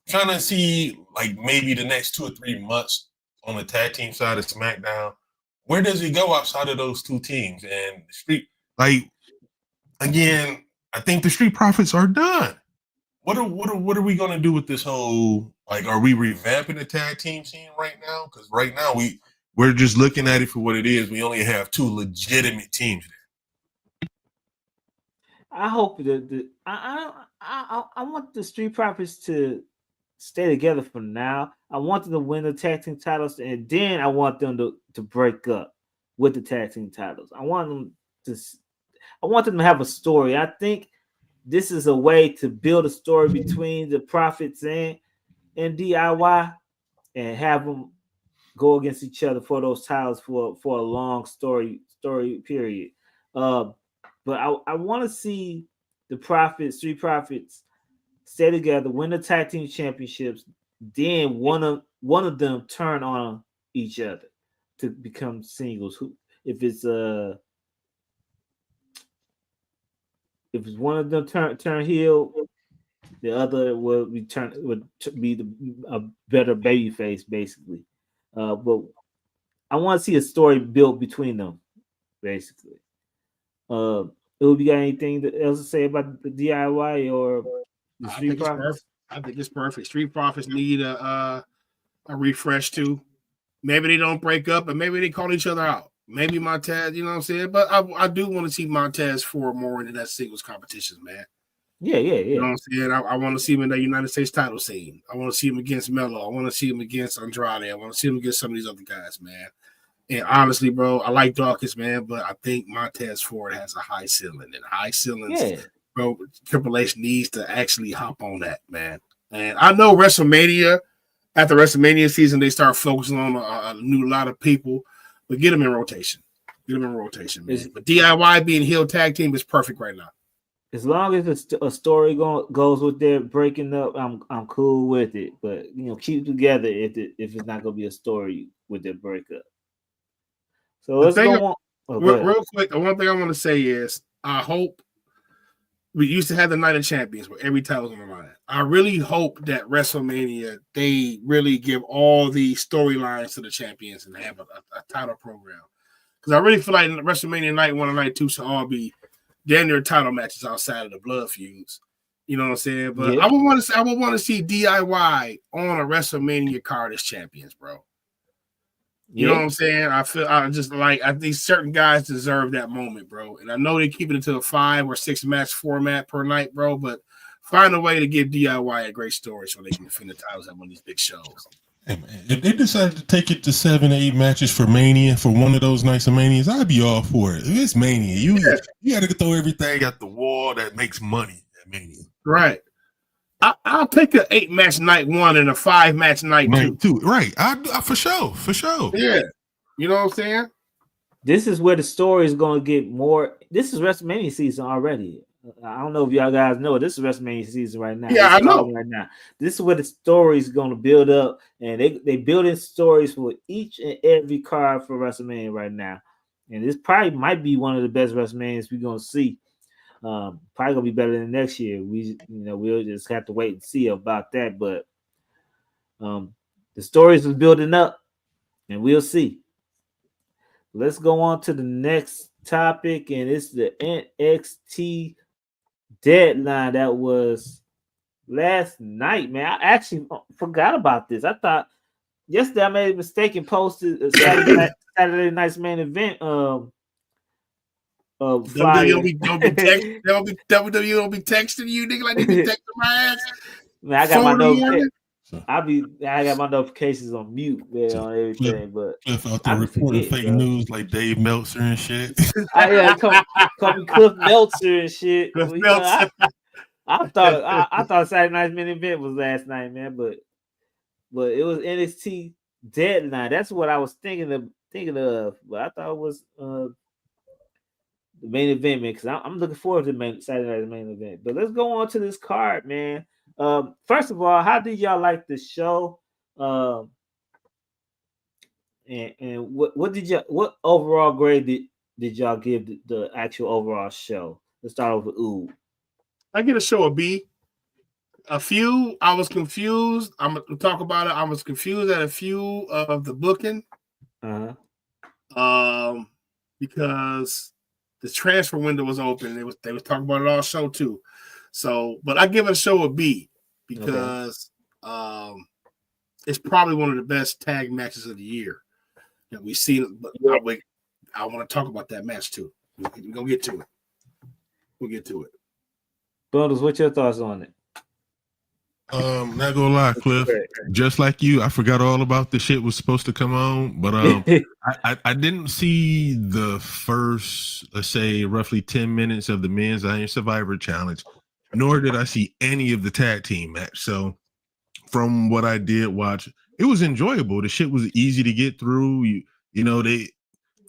trying to see, like, maybe the next 2 or 3 months on the tag team side of SmackDown, where does he go outside of those two teams? And the Street, like, again, I think the Street Profits are done. What are we going to do with this whole, like, are we revamping the tag team scene right now? Because right now we're just looking at it for what it is. We only have 2 legitimate teams there. I hope that I want the Street Profits to stay together for now. I want them to win the tag team titles, and then I want them to break up with the tag team titles. I want them to have a story. I think this is a way to build a story between the Profits and DIY, and have them go against each other for those titles for a long story period. But I want to see the Street Profits stay together, win the tag team championships, then one of them turn on each other to become singles. If it's one of them turn heel, the other would be a better baby face, basically. But I want to see a story built between them, basically. You got anything else to say about the DIY or the Street Profits? I think it's perfect. Street Profits need a refresh too. Maybe they don't break up, but maybe they call each other out. Maybe Montez, you know what I'm saying? But I do want to see Montez Ford more into that singles competition, man. Yeah. You know what I'm saying? I want to see him in the United States title scene. I want to see him against Melo. I want to see him against Andrade. I want to see him against some of these other guys, man. And honestly, bro, I like Dawkins, man, but I think Montez Ford has a high ceiling. And high ceilings, bro, Triple H needs to actually hop on that, man. And I know WrestleMania, after WrestleMania season, they start focusing on a new lot of people, but get them in rotation. Get them in rotation, man. But DIY being heel tag team is perfect right now. As long as a story goes with their breaking up, I'm cool with it. But keep it together if it's not gonna be a story with their breakup. So let's go on. Real quick, the one thing I want to say is I hope we used to have the Night of Champions where every title's on the line. I really hope that WrestleMania they really give all the storylines to the champions and have a title program. Because I really feel like WrestleMania Night 1 and Night 2 should all be damn near title matches outside of the blood feuds. You know what I'm saying? But I would want to see DIY on a WrestleMania card as champions, bro. You know what I'm saying? I think certain guys deserve that moment, bro. And I know they keep it to a 5 or 6 match format per night, bro. But find a way to give DIY a great story so they can defend the titles at one of these big shows. Hey, man, if they decided to take it to 7 or 8 matches for Mania for one of those nights of Manias, I'd be all for it. If it's Mania, you got to throw everything at the wall that makes money at Mania. Right. I'll take an 8-match night 1 and a 5-match night 2. Right. I for sure. Yeah. You know what I'm saying? This is where the story is going to get more. This is WrestleMania season already. I don't know if y'all guys know. This is WrestleMania season right now. Yeah, I know. Right now, this is where the story is going to build up, and they building stories for each and every card for WrestleMania right now. And this probably might be one of the best WrestleManias we're going to see. Probably gonna be better than next year. We'll just have to wait and see about that. But the stories is building up, and we'll see. Let's go on to the next topic, and it's the NXT Deadline that was last night, man. I actually forgot about this. I thought yesterday I made a mistake and posted a Saturday night's main event. WWE don't be texting you, nigga, like they be texting my ass. Man, I got my notifications. I got my notifications on mute, man, on everything. But Cliff out there reporting fake news like Dave Meltzer and shit. Call me Cliff Meltzer and shit. I thought Saturday night's main event was last night, man, but it was NXT Deadline. That's what I was thinking of. But I thought it was the main event, man, because I'm looking forward to the Saturday night's main event. But let's go on to this card, man. First of all, how did y'all like the show? And what overall grade did y'all give the actual overall show? Let's start off with Ooh. I get a show a B. A few, I was confused. I'm gonna talk about it. I was confused at a few of the booking. Because the transfer window was open. They was talking about it all show too. So, but I give it a show a B because it's probably one of the best tag matches of the year that we've seen. But I want to talk about that match too. We're gonna get to it. We'll get to it. Bundles, what's your thoughts on it? Not gonna lie, Cliff. Just like you, I forgot all about the shit was supposed to come on, but I didn't see the first, let's say, roughly 10 minutes of the Men's Iron Survivor Challenge, nor did I see any of the tag team match. So, from what I did watch, it was enjoyable. The shit was easy to get through. They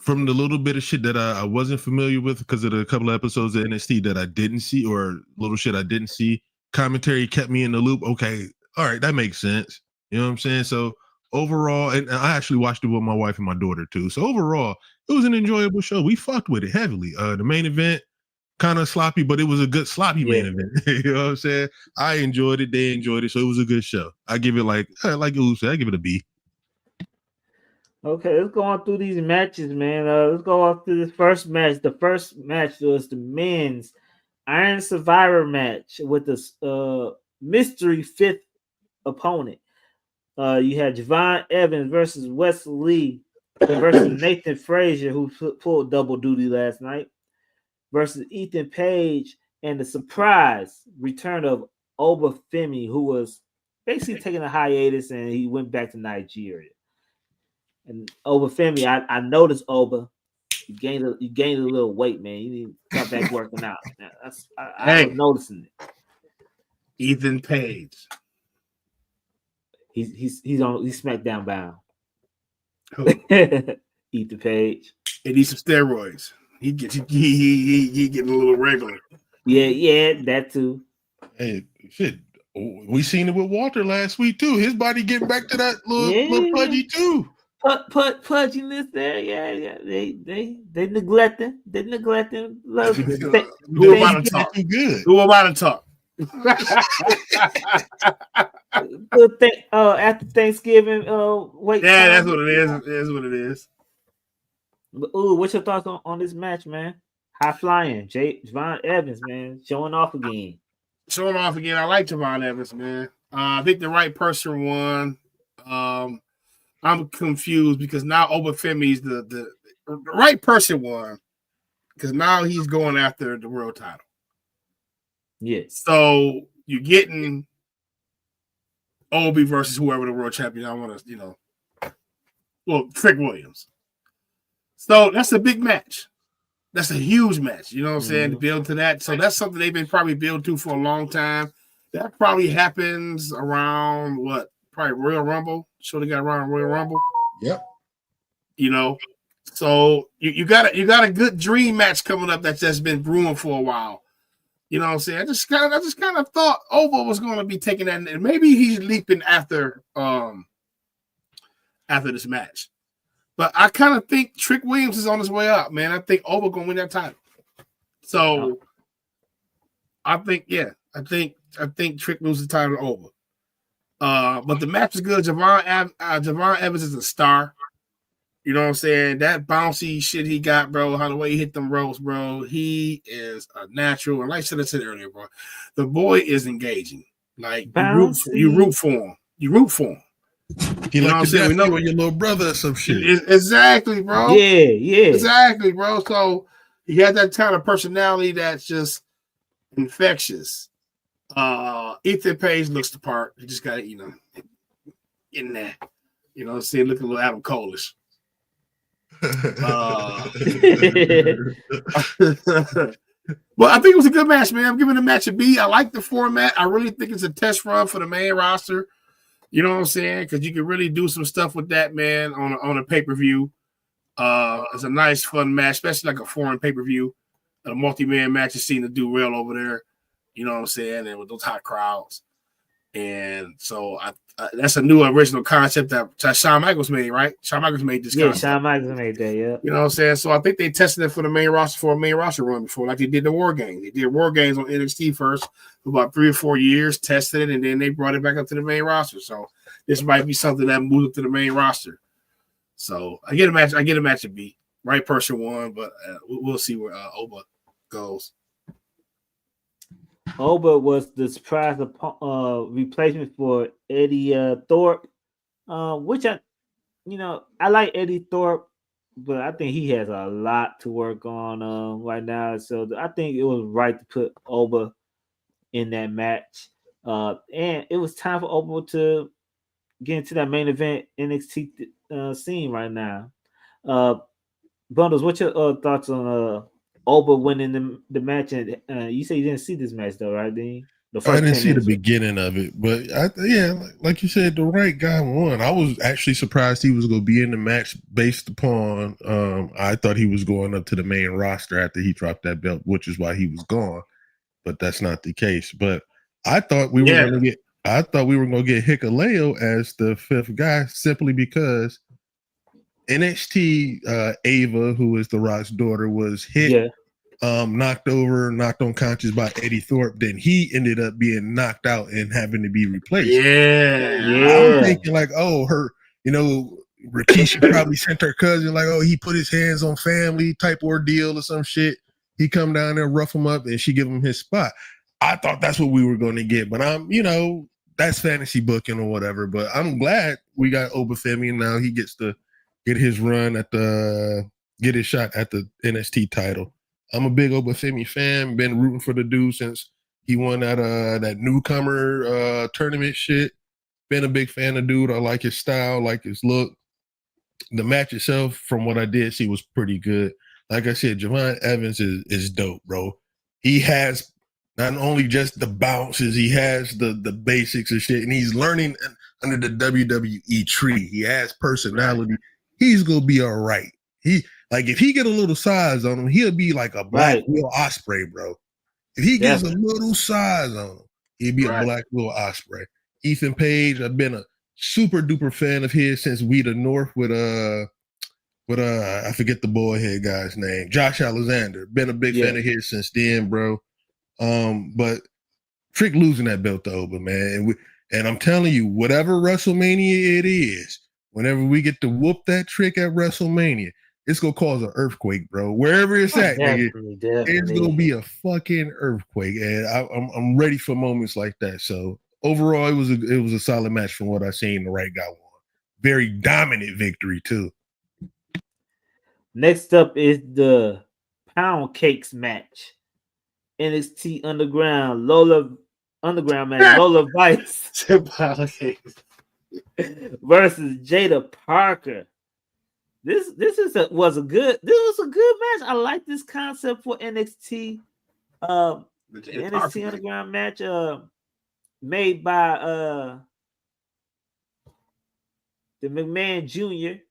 from the little bit of shit that I wasn't familiar with because of the couple of episodes of NXT that I didn't see, or little shit I didn't see. Commentary kept me in the loop. Okay, all right, that makes sense. You know what I'm saying? So overall, and I actually watched it with my wife and my daughter too. So overall, it was an enjoyable show. We fucked with it heavily. The main event, kind of sloppy, but it was a good sloppy main event. You know what I'm saying? I enjoyed it. They enjoyed it. So it was a good show. I give it like Ooh said, I give it a B. Okay, let's go on through these matches, man. Let's go on through this first match. The first match was the men's Iron Survivor match with the mystery fifth opponent. You had Javon Evans versus Wesley versus Nathan Frazier, who pulled double duty last night, versus Ethan Page, and the surprise return of Oba Femi, who was basically taking a hiatus and he went back to Nigeria. And Oba Femi, I noticed Oba. You gained a little weight, man. You need to come back working out. I was noticing it. Ethan Page. He's SmackDown bound. Ethan Page. He needs some steroids. He getting a little regular. Yeah, that too. Hey, shit. We seen it with Walter last week too. His body getting back to that little pudgy too. Pudginess there, yeah. They neglecting. Who about to talk? Good. Who about to talk? After Thanksgiving, wait. Yeah, that's what it is. That's what it is. Ooh, what's your thoughts on this match, man? High flying, Javon Evans, man, showing off again. I like Javon Evans, man. I think the right person won. I'm confused because now Obafemi's the right person won because now he's going after the world title. Yes. So you're getting Obi versus whoever the world champion I want to, Trick Williams. So that's a big match. That's a huge match. You know what I'm saying? To build to that. So that's something they've been probably building to for a long time. That probably happens around what? Probably Royal Rumble. Sure, they got around Royal Rumble. Yep. You know, so you got a good dream match coming up that's just been brewing for a while. You know what I'm saying? I just kind of thought Ova was going to be taking that, and maybe he's leaping after this match. But I kind of think Trick Williams is on his way up, man. I think Ova going to win that title. So I think Trick loses the title to Ova. But the match is good. Javon Evans is a star. You know what I'm saying? That bouncy shit he got, bro, how the way he hit them ropes, bro, he is a natural. And like I said earlier, bro, the boy is engaging. Like, you root for him. You root for him. He like to death with your little brother or some shit. Exactly, bro. Yeah. Exactly, bro. So he has that kind of personality that's just infectious. Ethan Page looks the part. He just got to, in there. You know what I'm saying? Looking a little Adam Cole-ish. Well, I think it was a good match, man. I'm giving the match a B. I like the format. I really think it's a test run for the main roster. You know what I'm saying? Because you can really do some stuff with that, man, on a pay-per-view. It's a nice, fun match, especially like a foreign pay-per-view. A multi-man match is seen to do well over there. You know what I'm saying? And with those hot crowds. And so that's a new original concept that Shawn Michaels made, right? Shawn Michaels made this concept. Yeah, Shawn Michaels made that, yeah. You know what I'm saying? So I think they tested it for the main roster for a main roster run before, like they did the War Games. They did War Games on NXT first for about 3 or 4 years, tested it, and then they brought it back up to the main roster. So this might be something that moves up to the main roster. So I get a match at B. Right person won, but we'll see where Oba goes. Oba was the surprise replacement for Eddie Thorpe, which I like Eddie Thorpe, but I think he has a lot to work on right now. So I think it was right to put Oba in that match, and it was time for Oba to get into that main event NXT scene right now. Bundles, what's your thoughts on Oba winning the match? And you say you didn't see this match though, right, Dean? I didn't see the beginning of it, but like you said, the right guy won. I was actually surprised he was going to be in the match based upon I thought he was going up to the main roster after he dropped that belt, which is why he was gone. But that's not the case. But I thought we were going to get Hikuleo as the 5th guy simply because NXT Ava, who is The Rock's daughter, was hit, knocked unconscious by Eddie Thorpe. Then he ended up being knocked out and having to be replaced. I'm thinking like, Rikishi probably sent her cousin like, he put his hands on family type ordeal or some shit. He come down there, rough him up, and she give him his spot. I thought that's what we were going to get, but that's fantasy booking or whatever. But I'm glad we got Obafemi, and now he gets to get his run get his shot at the NXT title. I'm a big Obafemi fan. Been rooting for the dude since he won that newcomer tournament shit. Been a big fan of dude. I like his style, like his look. The match itself, from what I did see, was pretty good. Like I said, Javon Evans is dope, bro. He has not only just the bounces, he has the basics and shit, and he's learning under the WWE tree. He has personality. He's gonna be all right. If he get a little size on him, he'll be like a Black Will Ospreay, bro. If he gets a little size on him, he'll be a Black Will Ospreay. Ethan Page, I've been a super duper fan of his since We the North with I forget the boy head guy's name, Josh Alexander. Been a big fan of his since then, bro. But Trick losing that belt to Oba, man, and I'm telling you, whatever WrestleMania it is, whenever we get to whoop that Trick at WrestleMania, it's gonna cause an earthquake, bro. Wherever it's at, definitely. It's gonna be a fucking earthquake, and I'm ready for moments like that. So overall, it was a solid match from what I seen. The right guy won. Very dominant victory too. Next up is the Pound Cakes match. NXT Underground match. Lola Vice versus Jada Parker. This was a good match. I like this concept for NXT. NXT Underground match. made by the McMahon Jr.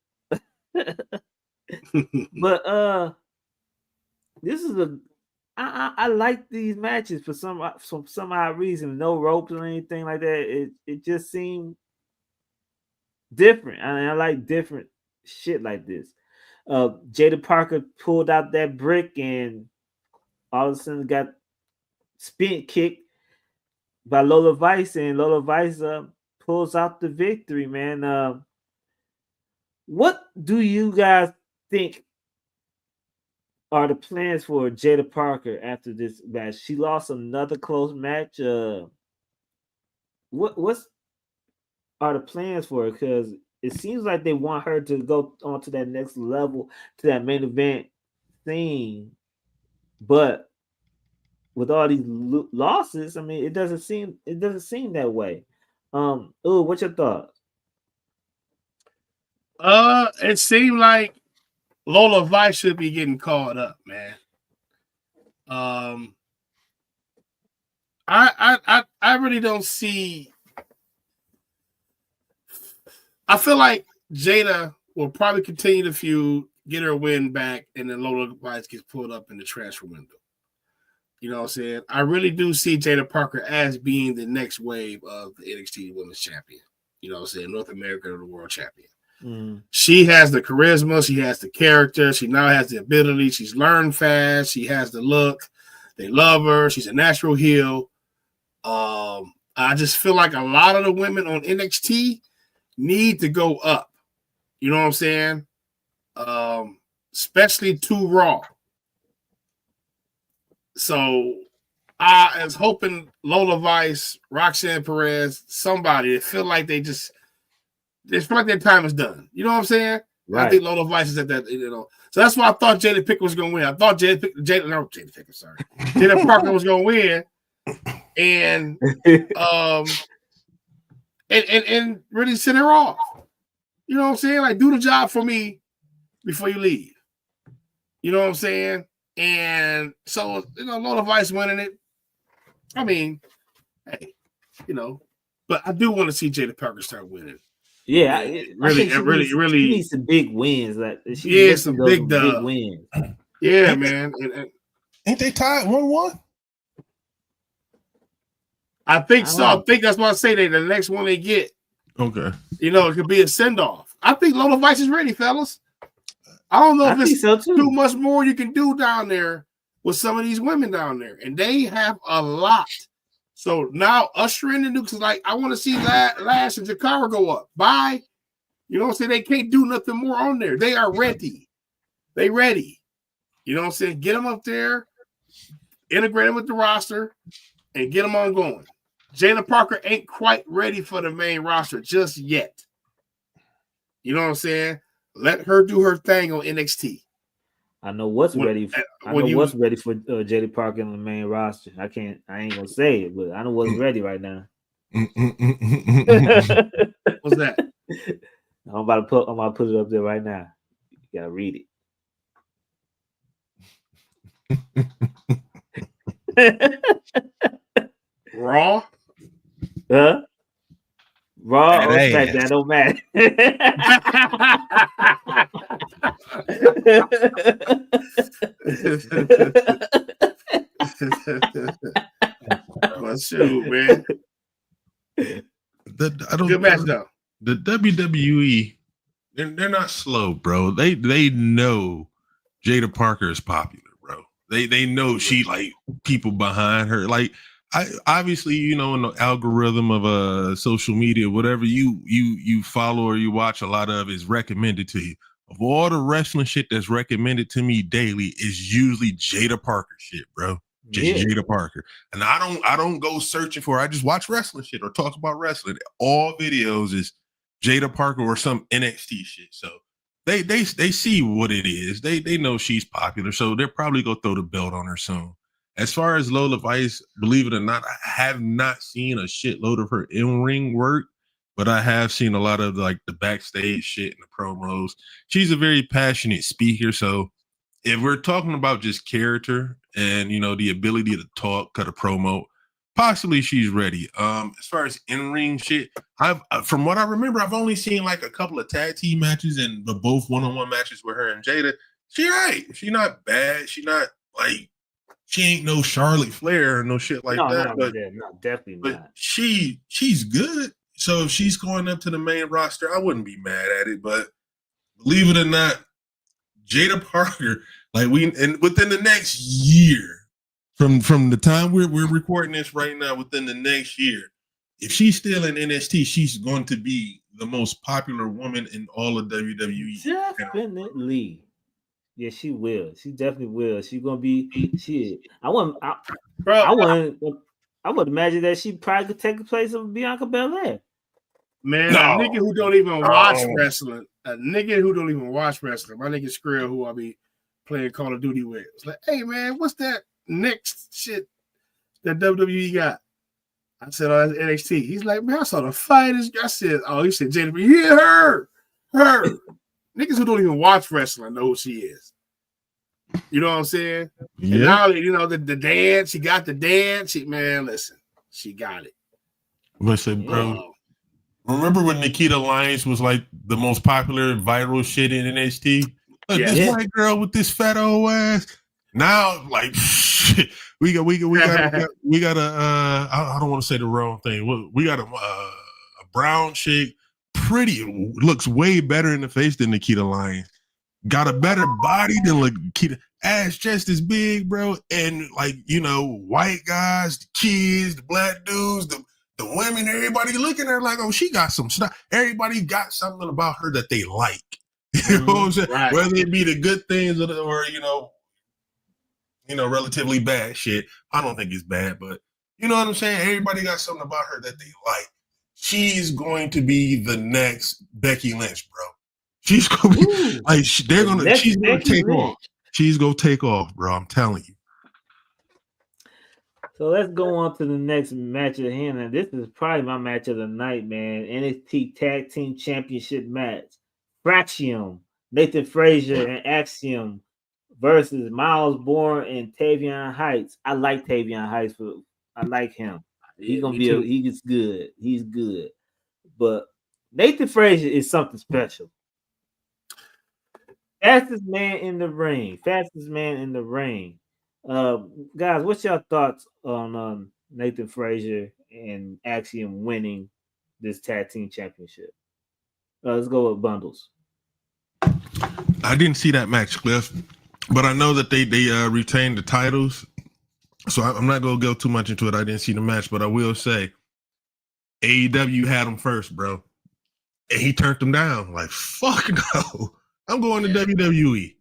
But this is I like these matches for some odd reason. No ropes or anything like that. It just seemed different. I like different shit like this. Jada Parker pulled out that brick and all of a sudden got spin kicked by Lola Vice, and Lola Vice pulls out the victory, man. What do you guys think are the plans for Jada Parker after this match? She lost another close match. What's are the plans for her? Because it seems like they want her to go on to that next level, to that main event thing. But with all these losses, I mean, it doesn't seem that way. What's your thoughts? It seemed like Lola Vice should be getting called up, man. I really don't see. I feel like Jada will probably continue the feud, get her win back, and then Lola Vice gets pulled up in the transfer window. You know what I'm saying? I really do see Jada Parker as being the next wave of the NXT Women's Champion. You know what I'm saying? North American or the World Champion. Mm. She has the charisma. She has the character. She now has the ability. She's learned fast. She has the look. They love her. She's a natural heel. I just feel like a lot of the women on NXT need to go up. You know what I'm saying? Especially to Raw. So I was hoping Lola Vice, Roxanne Perez, somebody, feel like they feel like their time is done. You know what I'm saying? Right. I think Lola Vice is at that, you know. So that's why I thought Jada Pickett was going to win. I thought Jada Parker was going to win. And and really send her off. You know what I'm saying? Like, do the job for me before you leave. You know what I'm saying? And so, you know, Lola Vice winning it. I mean, hey, you know, but I do want to see Jada Parker start winning. Yeah, she needs some big wins. Like some big wins. Yeah, man. Ain't they tied 1-1? I think so. I think that's why I say the next one they get. Okay. You know, it could be a send-off. I think Lola Vice is ready, fellas. I don't know if it's too much more you can do down there with some of these women down there. And they have a lot. So now usher in the new, because like I want to see Lash and Jakara go up. Bye. You know what I'm saying? They can't do nothing more on there. They are ready. They ready. You know what I'm saying? Get them up there, integrate them with the roster, and get them on going. Jada Parker ain't quite ready for the main roster just yet. You know what I'm saying? Let her do her thing on NXT. I know what's ready for Jada Parker on the main roster. I ain't gonna say it, but I know what's ready right now. What's that? I'm about to put it up there right now. You gotta read it. Raw? Huh? Raw or SmackDown, don't matter. Well, shoot, man. Good match, though. The WWE, they're not slow, bro. They know Jada Parker is popular, bro. They know she like people behind her. Like, I obviously, you know, in the algorithm of social media, whatever you follow or you watch, a lot of is recommended to you. Of all the wrestling shit that's recommended to me daily is usually Jada Parker shit, bro. Just Jada Parker. And I don't go searching for it. I just watch wrestling shit or talk about wrestling. All videos is Jada Parker or some NXT shit. So they see what it is. They know she's popular. So they're probably gonna throw the belt on her soon. As far as Lola Vice, believe it or not, I have not seen a shitload of her in-ring work, but I have seen a lot of like the backstage shit and the promos. She's a very passionate speaker. So if we're talking about just character and, you know, the ability to talk, cut a promo, possibly she's ready. As far as in-ring shit, from what I remember, I've only seen like a couple of tag team matches and the both one-on-one matches with her and Jada. She right. She not bad. She not like she ain't no Charlotte Flair or no shit like that. No, definitely not. She's good. So if she's going up to the main roster, I wouldn't be mad at it. But believe it or not, Jada Parker, like within the next year, from the time we're recording this right now, within the next year, if she's still in NXT, she's going to be the most popular woman in all of WWE. Definitely. Yeah, she will. She definitely will. She's gonna be shit. I would imagine that she probably could take the place of Bianca Belair. Man, a nigga who don't even watch wrestling. My nigga Skrill, who I be playing Call of Duty with. It's like, hey man, what's that next shit that WWE got? I said, oh, that's NXT. He's like, man, I saw the finest. I said, oh, he said, Jada, yeah, her. Niggas who don't even watch wrestling know who she is. You know what I'm saying? Yeah. And now, you know, the dance, she got the dance. Man, listen, she got it. Listen, bro. Remember when Nikita Lyons was like the most popular viral shit in NXT? Look, this white girl with this fat old ass. Now, like, shit, we got I don't want to say the wrong thing. We got a brown chick, pretty, looks way better in the face than Nikita Lyons. Got a better body than Nikita. Ass just as big, bro. And like, you know, white guys, the kids, the black dudes, the women, everybody looking at her like, oh, she got some stuff. Everybody got something about her that they like. You know what I'm saying? Right. Whether it be the good things or you know, relatively bad shit. I don't think it's bad, but you know what I'm saying? Everybody got something about her that they like. She's going to be the next Becky Lynch, bro. She's gonna be like she's gonna take off. She's gonna take off, bro. I'm telling you. So let's go on to the next match at hand. And this is probably my match of the night, man. NXT Tag Team Championship match. Fraxium, Nathan Frazier and Axiom versus Miles Bourne and Tavion Heights. I like Tavion Heights. I like him. He's gonna be he's good. He's good. But Nathan Frazier is something special. Fastest man in the ring. Guys, what's your thoughts on Nathan Frazier and Axiom winning this tag team championship? Let's go with Bundles. I didn't see that match, Cliff, but I know that they retained the titles, so I'm not gonna go too much into it. I didn't see the match, but I will say AEW had him first, bro, and he turned them down. Like, fuck no, I'm going to WWE.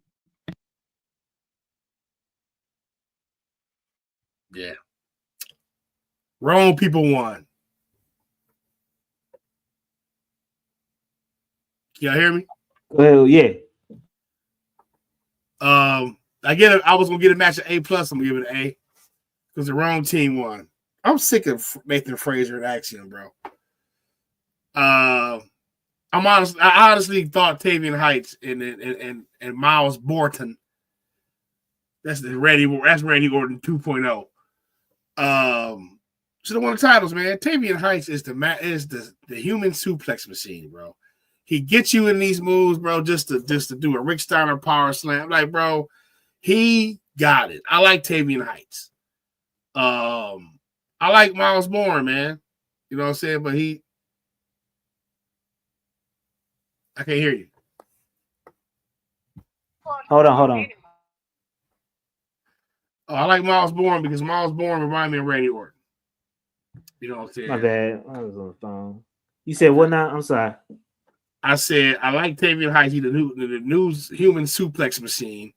Yeah. Wrong people won. Can y'all hear me? Well, yeah. I was gonna get a match at A+. I'm gonna give it an A because the wrong team won. I'm sick of Nathan Frazier and Axiom, bro. I honestly thought Tavion Heights and Miles Borton. That's Randy Orton 2.0. Should have won the titles, man. Tavion Heights is the human suplex machine, bro. He gets you in these moves, bro, just to do a Rick Steiner power slam. Like, bro, he got it. I like Tavion Heights. I like Miles Bourne, man. You know what I'm saying? But I can't hear you. Hold on. Oh, I like Miles Bourne because Miles Bourne reminds me of Randy Orton. You know what I'm saying? My bad. I was on the phone. You said what now? I'm sorry. I said I like Tavion Heights. He's the new human suplex machine.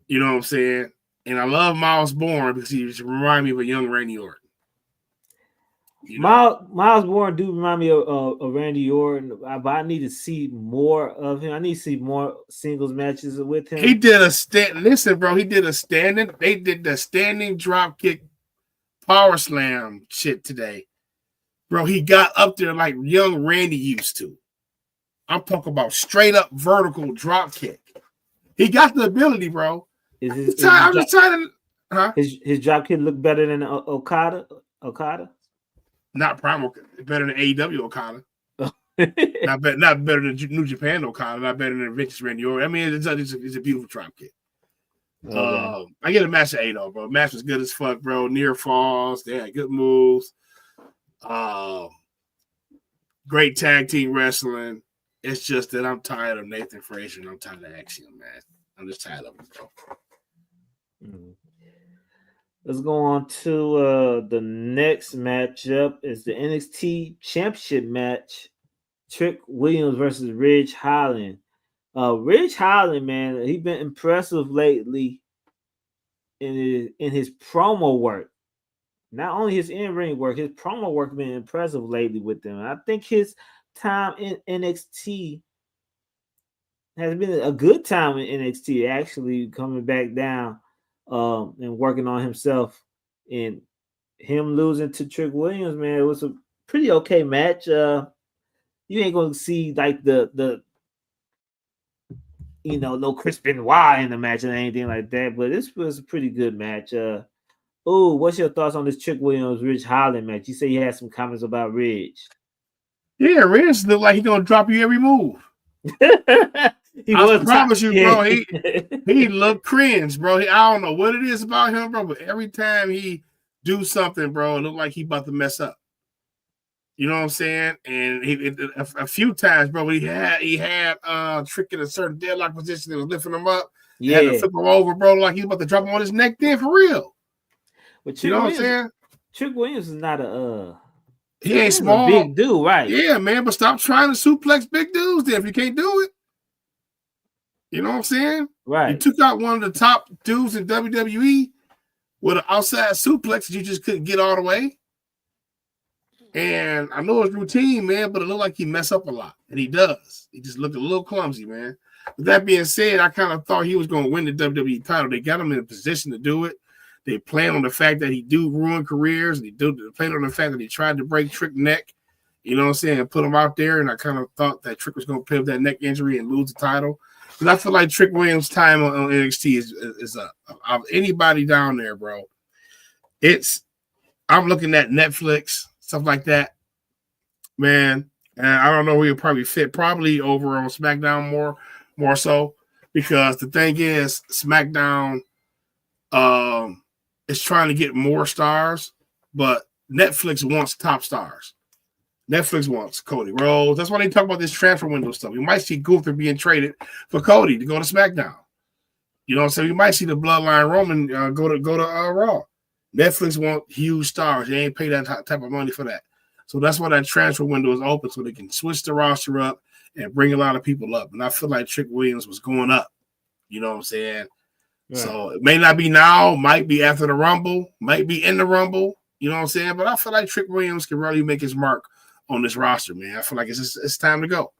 You know what I'm saying? And I love Miles Bourne because he reminds me of a young Randy Orton. You know? Miles Bourne do remind me of Randy Orton, but I need to see more of him. I need to see more singles matches with him. He did listen, bro. He did they did the standing drop kick power slam shit today. Bro, he got up there like young Randy used to. I'm talking about straight up vertical drop kick. He got the ability, bro. I'm just trying to His drop kick look better than Okada. Not Primal, better than AEW Okada. not better than New Japan Okada. Not better than Vince's Randy Orton. I mean, it's a beautiful drop kick. Okay. I get a match at 8 though, bro. Match was good as fuck, bro. Near falls. They had good moves. Great tag team wrestling. It's just that I'm tired of Nathan Frazier and I'm tired of Axiom, man. I'm just tired of him, bro. Mm-hmm. Let's go on to the next matchup. Is the NXT Championship match. Trick Williams versus Ridge Holland. Ridge Holland, man, he's been impressive lately in his promo work. Not only his in-ring work, his promo work been impressive lately with them. I think his time in NXT has been a good time in NXT, actually coming back down and working on himself. And him losing to Trick Williams, man, it was a pretty okay match. You ain't gonna see like the no Chris Benoit in the match or anything like that, but this was a pretty good match. What's your thoughts on this Trick Williams Ridge Holland match? You say you had some comments about Ridge. Yeah, Ridge look like he's gonna drop you every move. I promise you, bro. He looked cringe, bro. I don't know what it is about him, bro, but every time he do something, bro, it look like he about to mess up. You know what I'm saying? And a few times, bro, he had Trick in a certain deadlock position that was lifting him up. Yeah, had to flip him over, bro, like he's about to drop him on his neck. Then for real. But Trick Williams, what I'm saying? Trick Williams is not he ain't small, big dude, right? Yeah, man. But stop trying to suplex big dudes. Then if you can't do it, you know what I'm saying? Right. You took out one of the top dudes in WWE with an outside suplex that you just couldn't get all the way. And I know it's routine, man, but it looked like he messed up a lot. And he does. He just looked a little clumsy, man. With that being said, I kind of thought he was going to win the WWE title. They got him in a position to do it. They plan on the fact that he do ruin careers. They plan on the fact that he tried to break Trick's neck. You know what I'm saying? And put him out there. And I kind of thought that Trick was going to play with that neck injury and lose the title. But I feel like Trick Williams' time on NXT is up. Of anybody down there, bro. I'm looking at Netflix, stuff like that, man. And I don't know where he'll probably fit. Probably over on SmackDown more so, because the thing is, SmackDown is trying to get more stars, but Netflix wants top stars. Netflix wants Cody Rhodes. That's why they talk about this transfer window stuff. You might see Gunther being traded for Cody to go to SmackDown. You know what I'm saying? You might see the Bloodline Roman go to Raw. Netflix want huge stars. They ain't pay that type of money for that. So that's why that transfer window is open, so they can switch the roster up and bring a lot of people up. And I feel like Trick Williams was going up. You know what I'm saying? Right. So it may not be now, might be after the Rumble, might be in the Rumble. You know what I'm saying? But I feel like Trick Williams can really make his mark on this roster, man. I feel like it's time to go.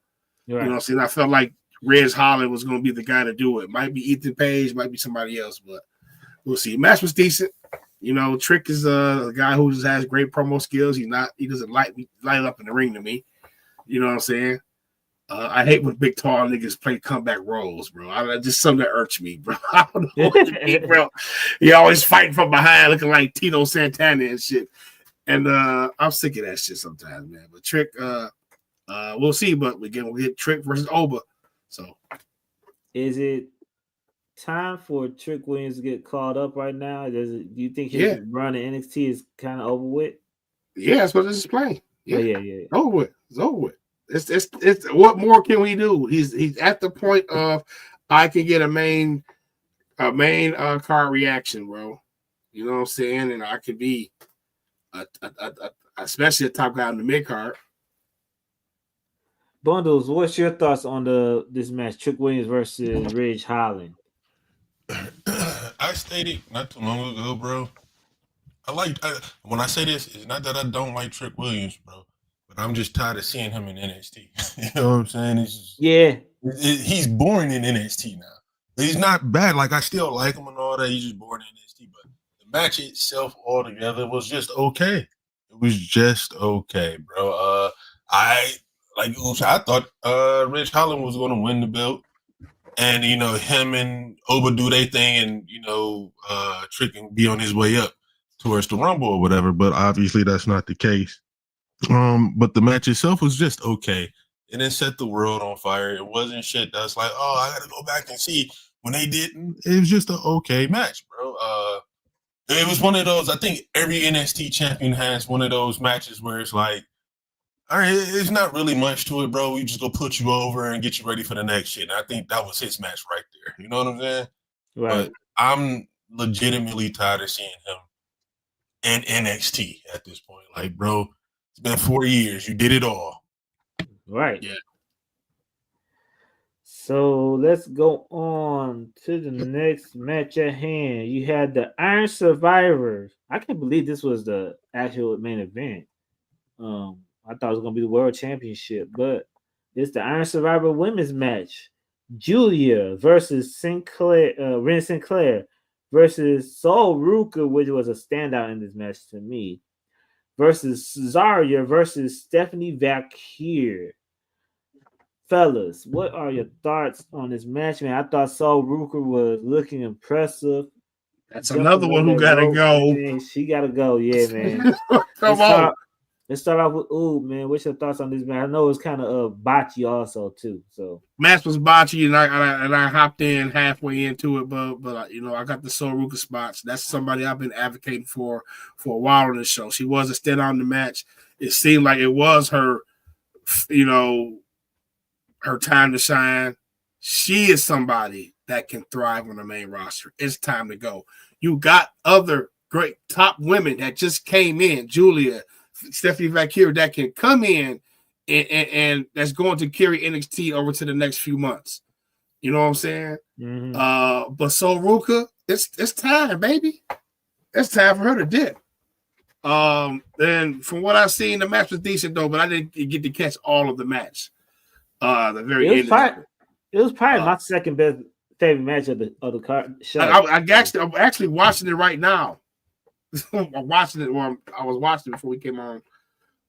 Right. You know what I'm saying? I felt like Ridge Holland was going to be the guy to do it. Might be Ethan Page, might be somebody else, but we'll see. Match was decent. You know, Trick is a guy who just has great promo skills. He doesn't light up in the ring to me. You know what I'm saying? I hate when big tall niggas play comeback roles, bro. Just something that irks me, bro. I don't know what you mean, bro. He always fighting from behind, looking like Tito Santana and shit. And I'm sick of that shit sometimes, man. But Trick, we'll see. But again, we'll get Trick versus Oba. So, is it time for Trick Williams to get called up right now? Do you think his run in NXT is kind of over with? Yeah, that's what this is playing. Yeah, yeah. Over with. It's over with. It's what more can we do? He's at the point of I can get a main card reaction, bro. You know what I'm saying? And I could be especially a top guy in the mid card. Bundles, what's your thoughts on this match, Trick Williams versus Ridge Holland? I stated not too long ago, bro. When I say this, it's not that I don't like Trick Williams, bro, but I'm just tired of seeing him in NXT. You know what I'm saying? He's boring in NXT now. He's not bad. Like, I still like him and all that. He's just boring in NXT, but the match itself altogether was just okay. It was just okay, bro. I thought Ridge Holland was going to win the belt. and him and Oba do their thing, and Trick can be on his way up towards the Rumble or whatever. But obviously that's not the case. But the match itself was just okay. It didn't set the world on fire. It wasn't shit that's like, oh, I gotta go back and see when they didn't. It was just an okay match, bro. It was one of those. I think every NXT champion has one of those matches where it's like, all right, it's not really much to it, bro. We just go put you over and get you ready for the next shit. And I think that was his match right there. You know what I'm saying? Right. But I'm legitimately tired of seeing him in NXT at this point. Like, bro, it's been 4 years. You did it all. Right. Yeah. So let's go on to the next match at hand. You had the Iron Survivors. I can't believe this was the actual main event. I thought it was gonna be the World Championship, but it's the Iron Survivor women's match. Julia versus Ren Sinclair versus Sol Ruka, which was a standout in this match to me, versus Zarya versus Stephanie Valkyrie. Fellas, what are your thoughts on this match, man? I thought Sol Ruka was looking impressive. That's another one who gotta go. Man. She gotta go, yeah, man. Come on. Let's start off with Oob, man. What's your thoughts on this match? I know it's kind of botchy also too. So match was botchy, and I hopped in halfway into it, but I got the Sol Ruka spots. That's somebody I've been advocating for a while on this show. She was a stand on the match. It seemed like it was her, her time to shine. She is somebody that can thrive on the main roster. It's time to go. You got other great top women that just came in, Julia, Stephanie Valkyrie, that can come in and that's going to carry NXT over to the next few months. You know what I'm saying? Mm-hmm. But Sol Ruka, it's time, baby. It's time for her to dip. And from what I've seen, the match was decent though, but I didn't get to catch all of the match. The very end. It was probably my second best favorite match of the card show. I'm actually watching it right now. I'm watching it, or I was watching it before we came on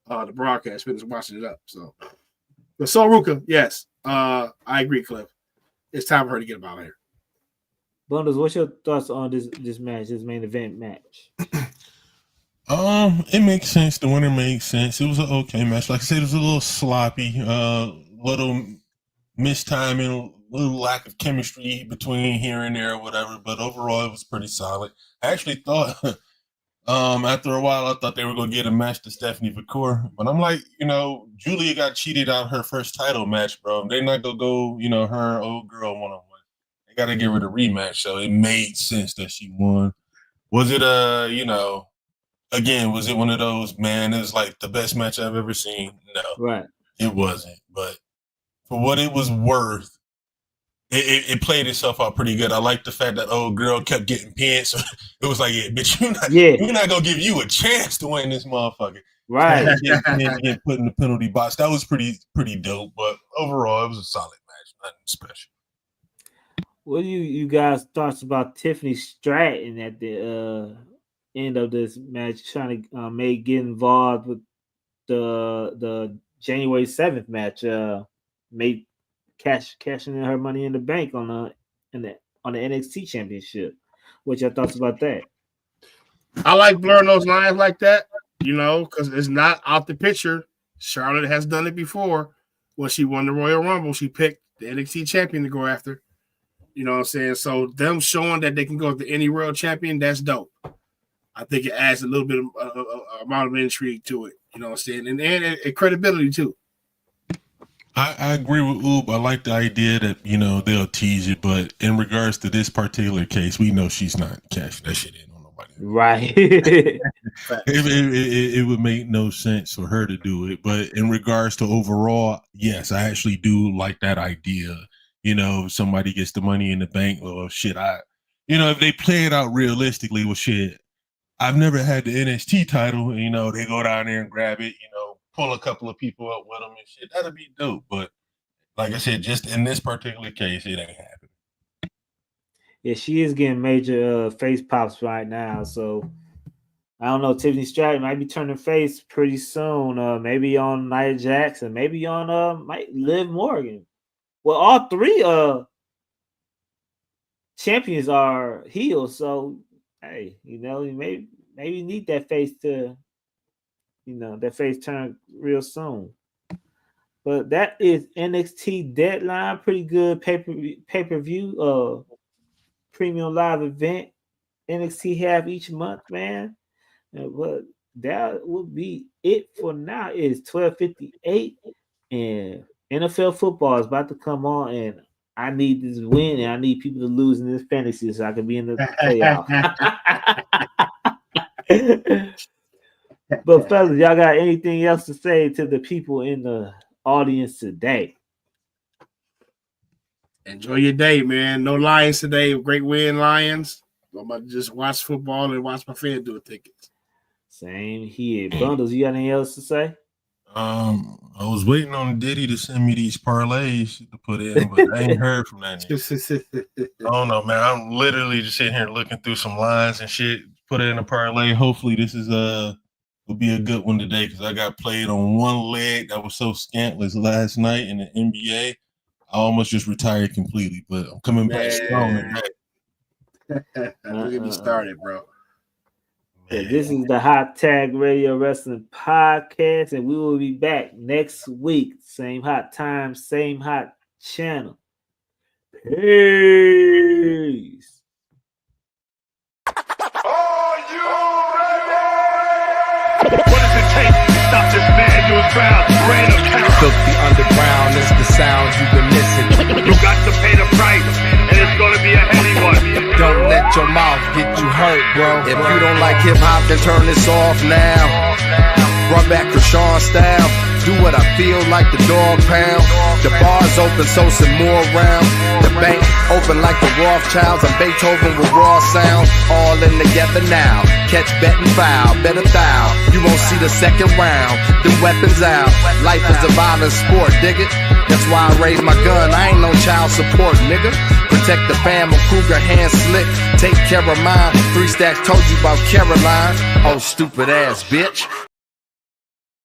the broadcast. Finished watching it up. So, but Sol Ruka, yes, I agree, Clif. It's time for her to get out of here. Bundles, what's your thoughts on this match, this main event match? It makes sense. The winner makes sense. It was an okay match. Like I said, it was a little sloppy, little mistiming, little lack of chemistry between here and there or whatever. But overall, it was pretty solid. I actually thought, after a while, I thought they were going to get a match to Stephanie Valkyrie. But I'm like, Julia got cheated out her first title match, bro. They're not going to go, her old girl one-on-one. They got to give her the rematch. So it made sense that she won. Was it again, was it one of those, man, it was like the best match I've ever seen? No. Right. It wasn't. But for what it was worth, it played itself out pretty good. I like the fact that old girl kept getting pinned. So it was like, yeah, bitch, we're not going to give you a chance to win this motherfucker. Right. Get put in the penalty box. That was pretty dope. But overall, it was a solid match. Nothing special. What do you guys thoughts about Tiffany Stratton at the end of this match, trying to get involved with the January 7th match, cashing in her money in the bank on the NXT championship? What's your thoughts about that? I like blurring those lines like that, because it's not out the picture. Charlotte has done it before. When she won the Royal Rumble, she picked the NXT champion to go after. You know what I'm saying? So them showing that they can go to any world champion, that's dope. I think it adds a little bit of amount of intrigue to it. You know what I'm saying? And credibility too. I agree with Oob. I like the idea that, they'll tease it, but in regards to this particular case, we know she's not cashing that shit in on nobody. Right. it would make no sense for her to do it. But in regards to overall, yes, I actually do like that idea. If somebody gets the money in the bank, well, shit, if they play it out realistically, well, shit, I've never had the NXT title, they go down there and grab it, pull a couple of people up with them and shit. That'd be dope. But like I said, just in this particular case, it ain't happening. Yeah, she is getting major face pops right now. So I don't know. Tiffany Stratton might be turning face pretty soon. Maybe on Nia Jax, maybe on Liv Morgan. Well, all three champions are heels. So hey, maybe you need that face to, that face turn real soon. But that is NXT Deadline, pretty good pay-per-view, premium live event. NXT have each month, man. But that would be it for now. It's 12:58, and NFL football is about to come on, and I need this win, and I need people to lose in this fantasy so I can be in the playoff. But fellas, y'all got anything else to say to the people in the audience today? Enjoy your day, man. No Lions today. Great win, Lions. I'm about to just watch football and watch my FanDuel tickets. Same here. Bundles, you got anything else to say? I was waiting on Diddy to send me these parlays to put in, but I ain't heard from that yet. I don't know, man. I'm literally just sitting here looking through some lines and shit. Put it in a parlay. Hopefully this is will be a good one today because I got played on one leg that was so scantless last night in the NBA. I almost just retired completely, but I'm coming back strong today. Don't get me started, bro. Yeah, this is the Hot Tag Radio Wrestling Podcast, and we will be back next week. Same hot time, same hot channel. Peace. What does it take to stop this man to his ground? Reign of terror. Filthy underground is the sound you've been missing. You got to pay the price, and it's gonna be a heavy one. Don't let your mouth get you hurt, bro. If you don't like hip hop, then turn this off now. Run back Krishan style. Do what I feel like the dog pound. The bar's open, so some more rounds. The bank open like the Rothschilds. I'm Beethoven with raw sounds. All in together now. Catch, bet, and foul. Better thou. You won't see the second round. Them weapons out. Life is a violent sport, dig it? That's why I raise my gun. I ain't no child support, nigga. Protect the fam, a Kruger hand slick. Take care of mine. 3 stacks told you about Caroline. Oh, stupid ass bitch.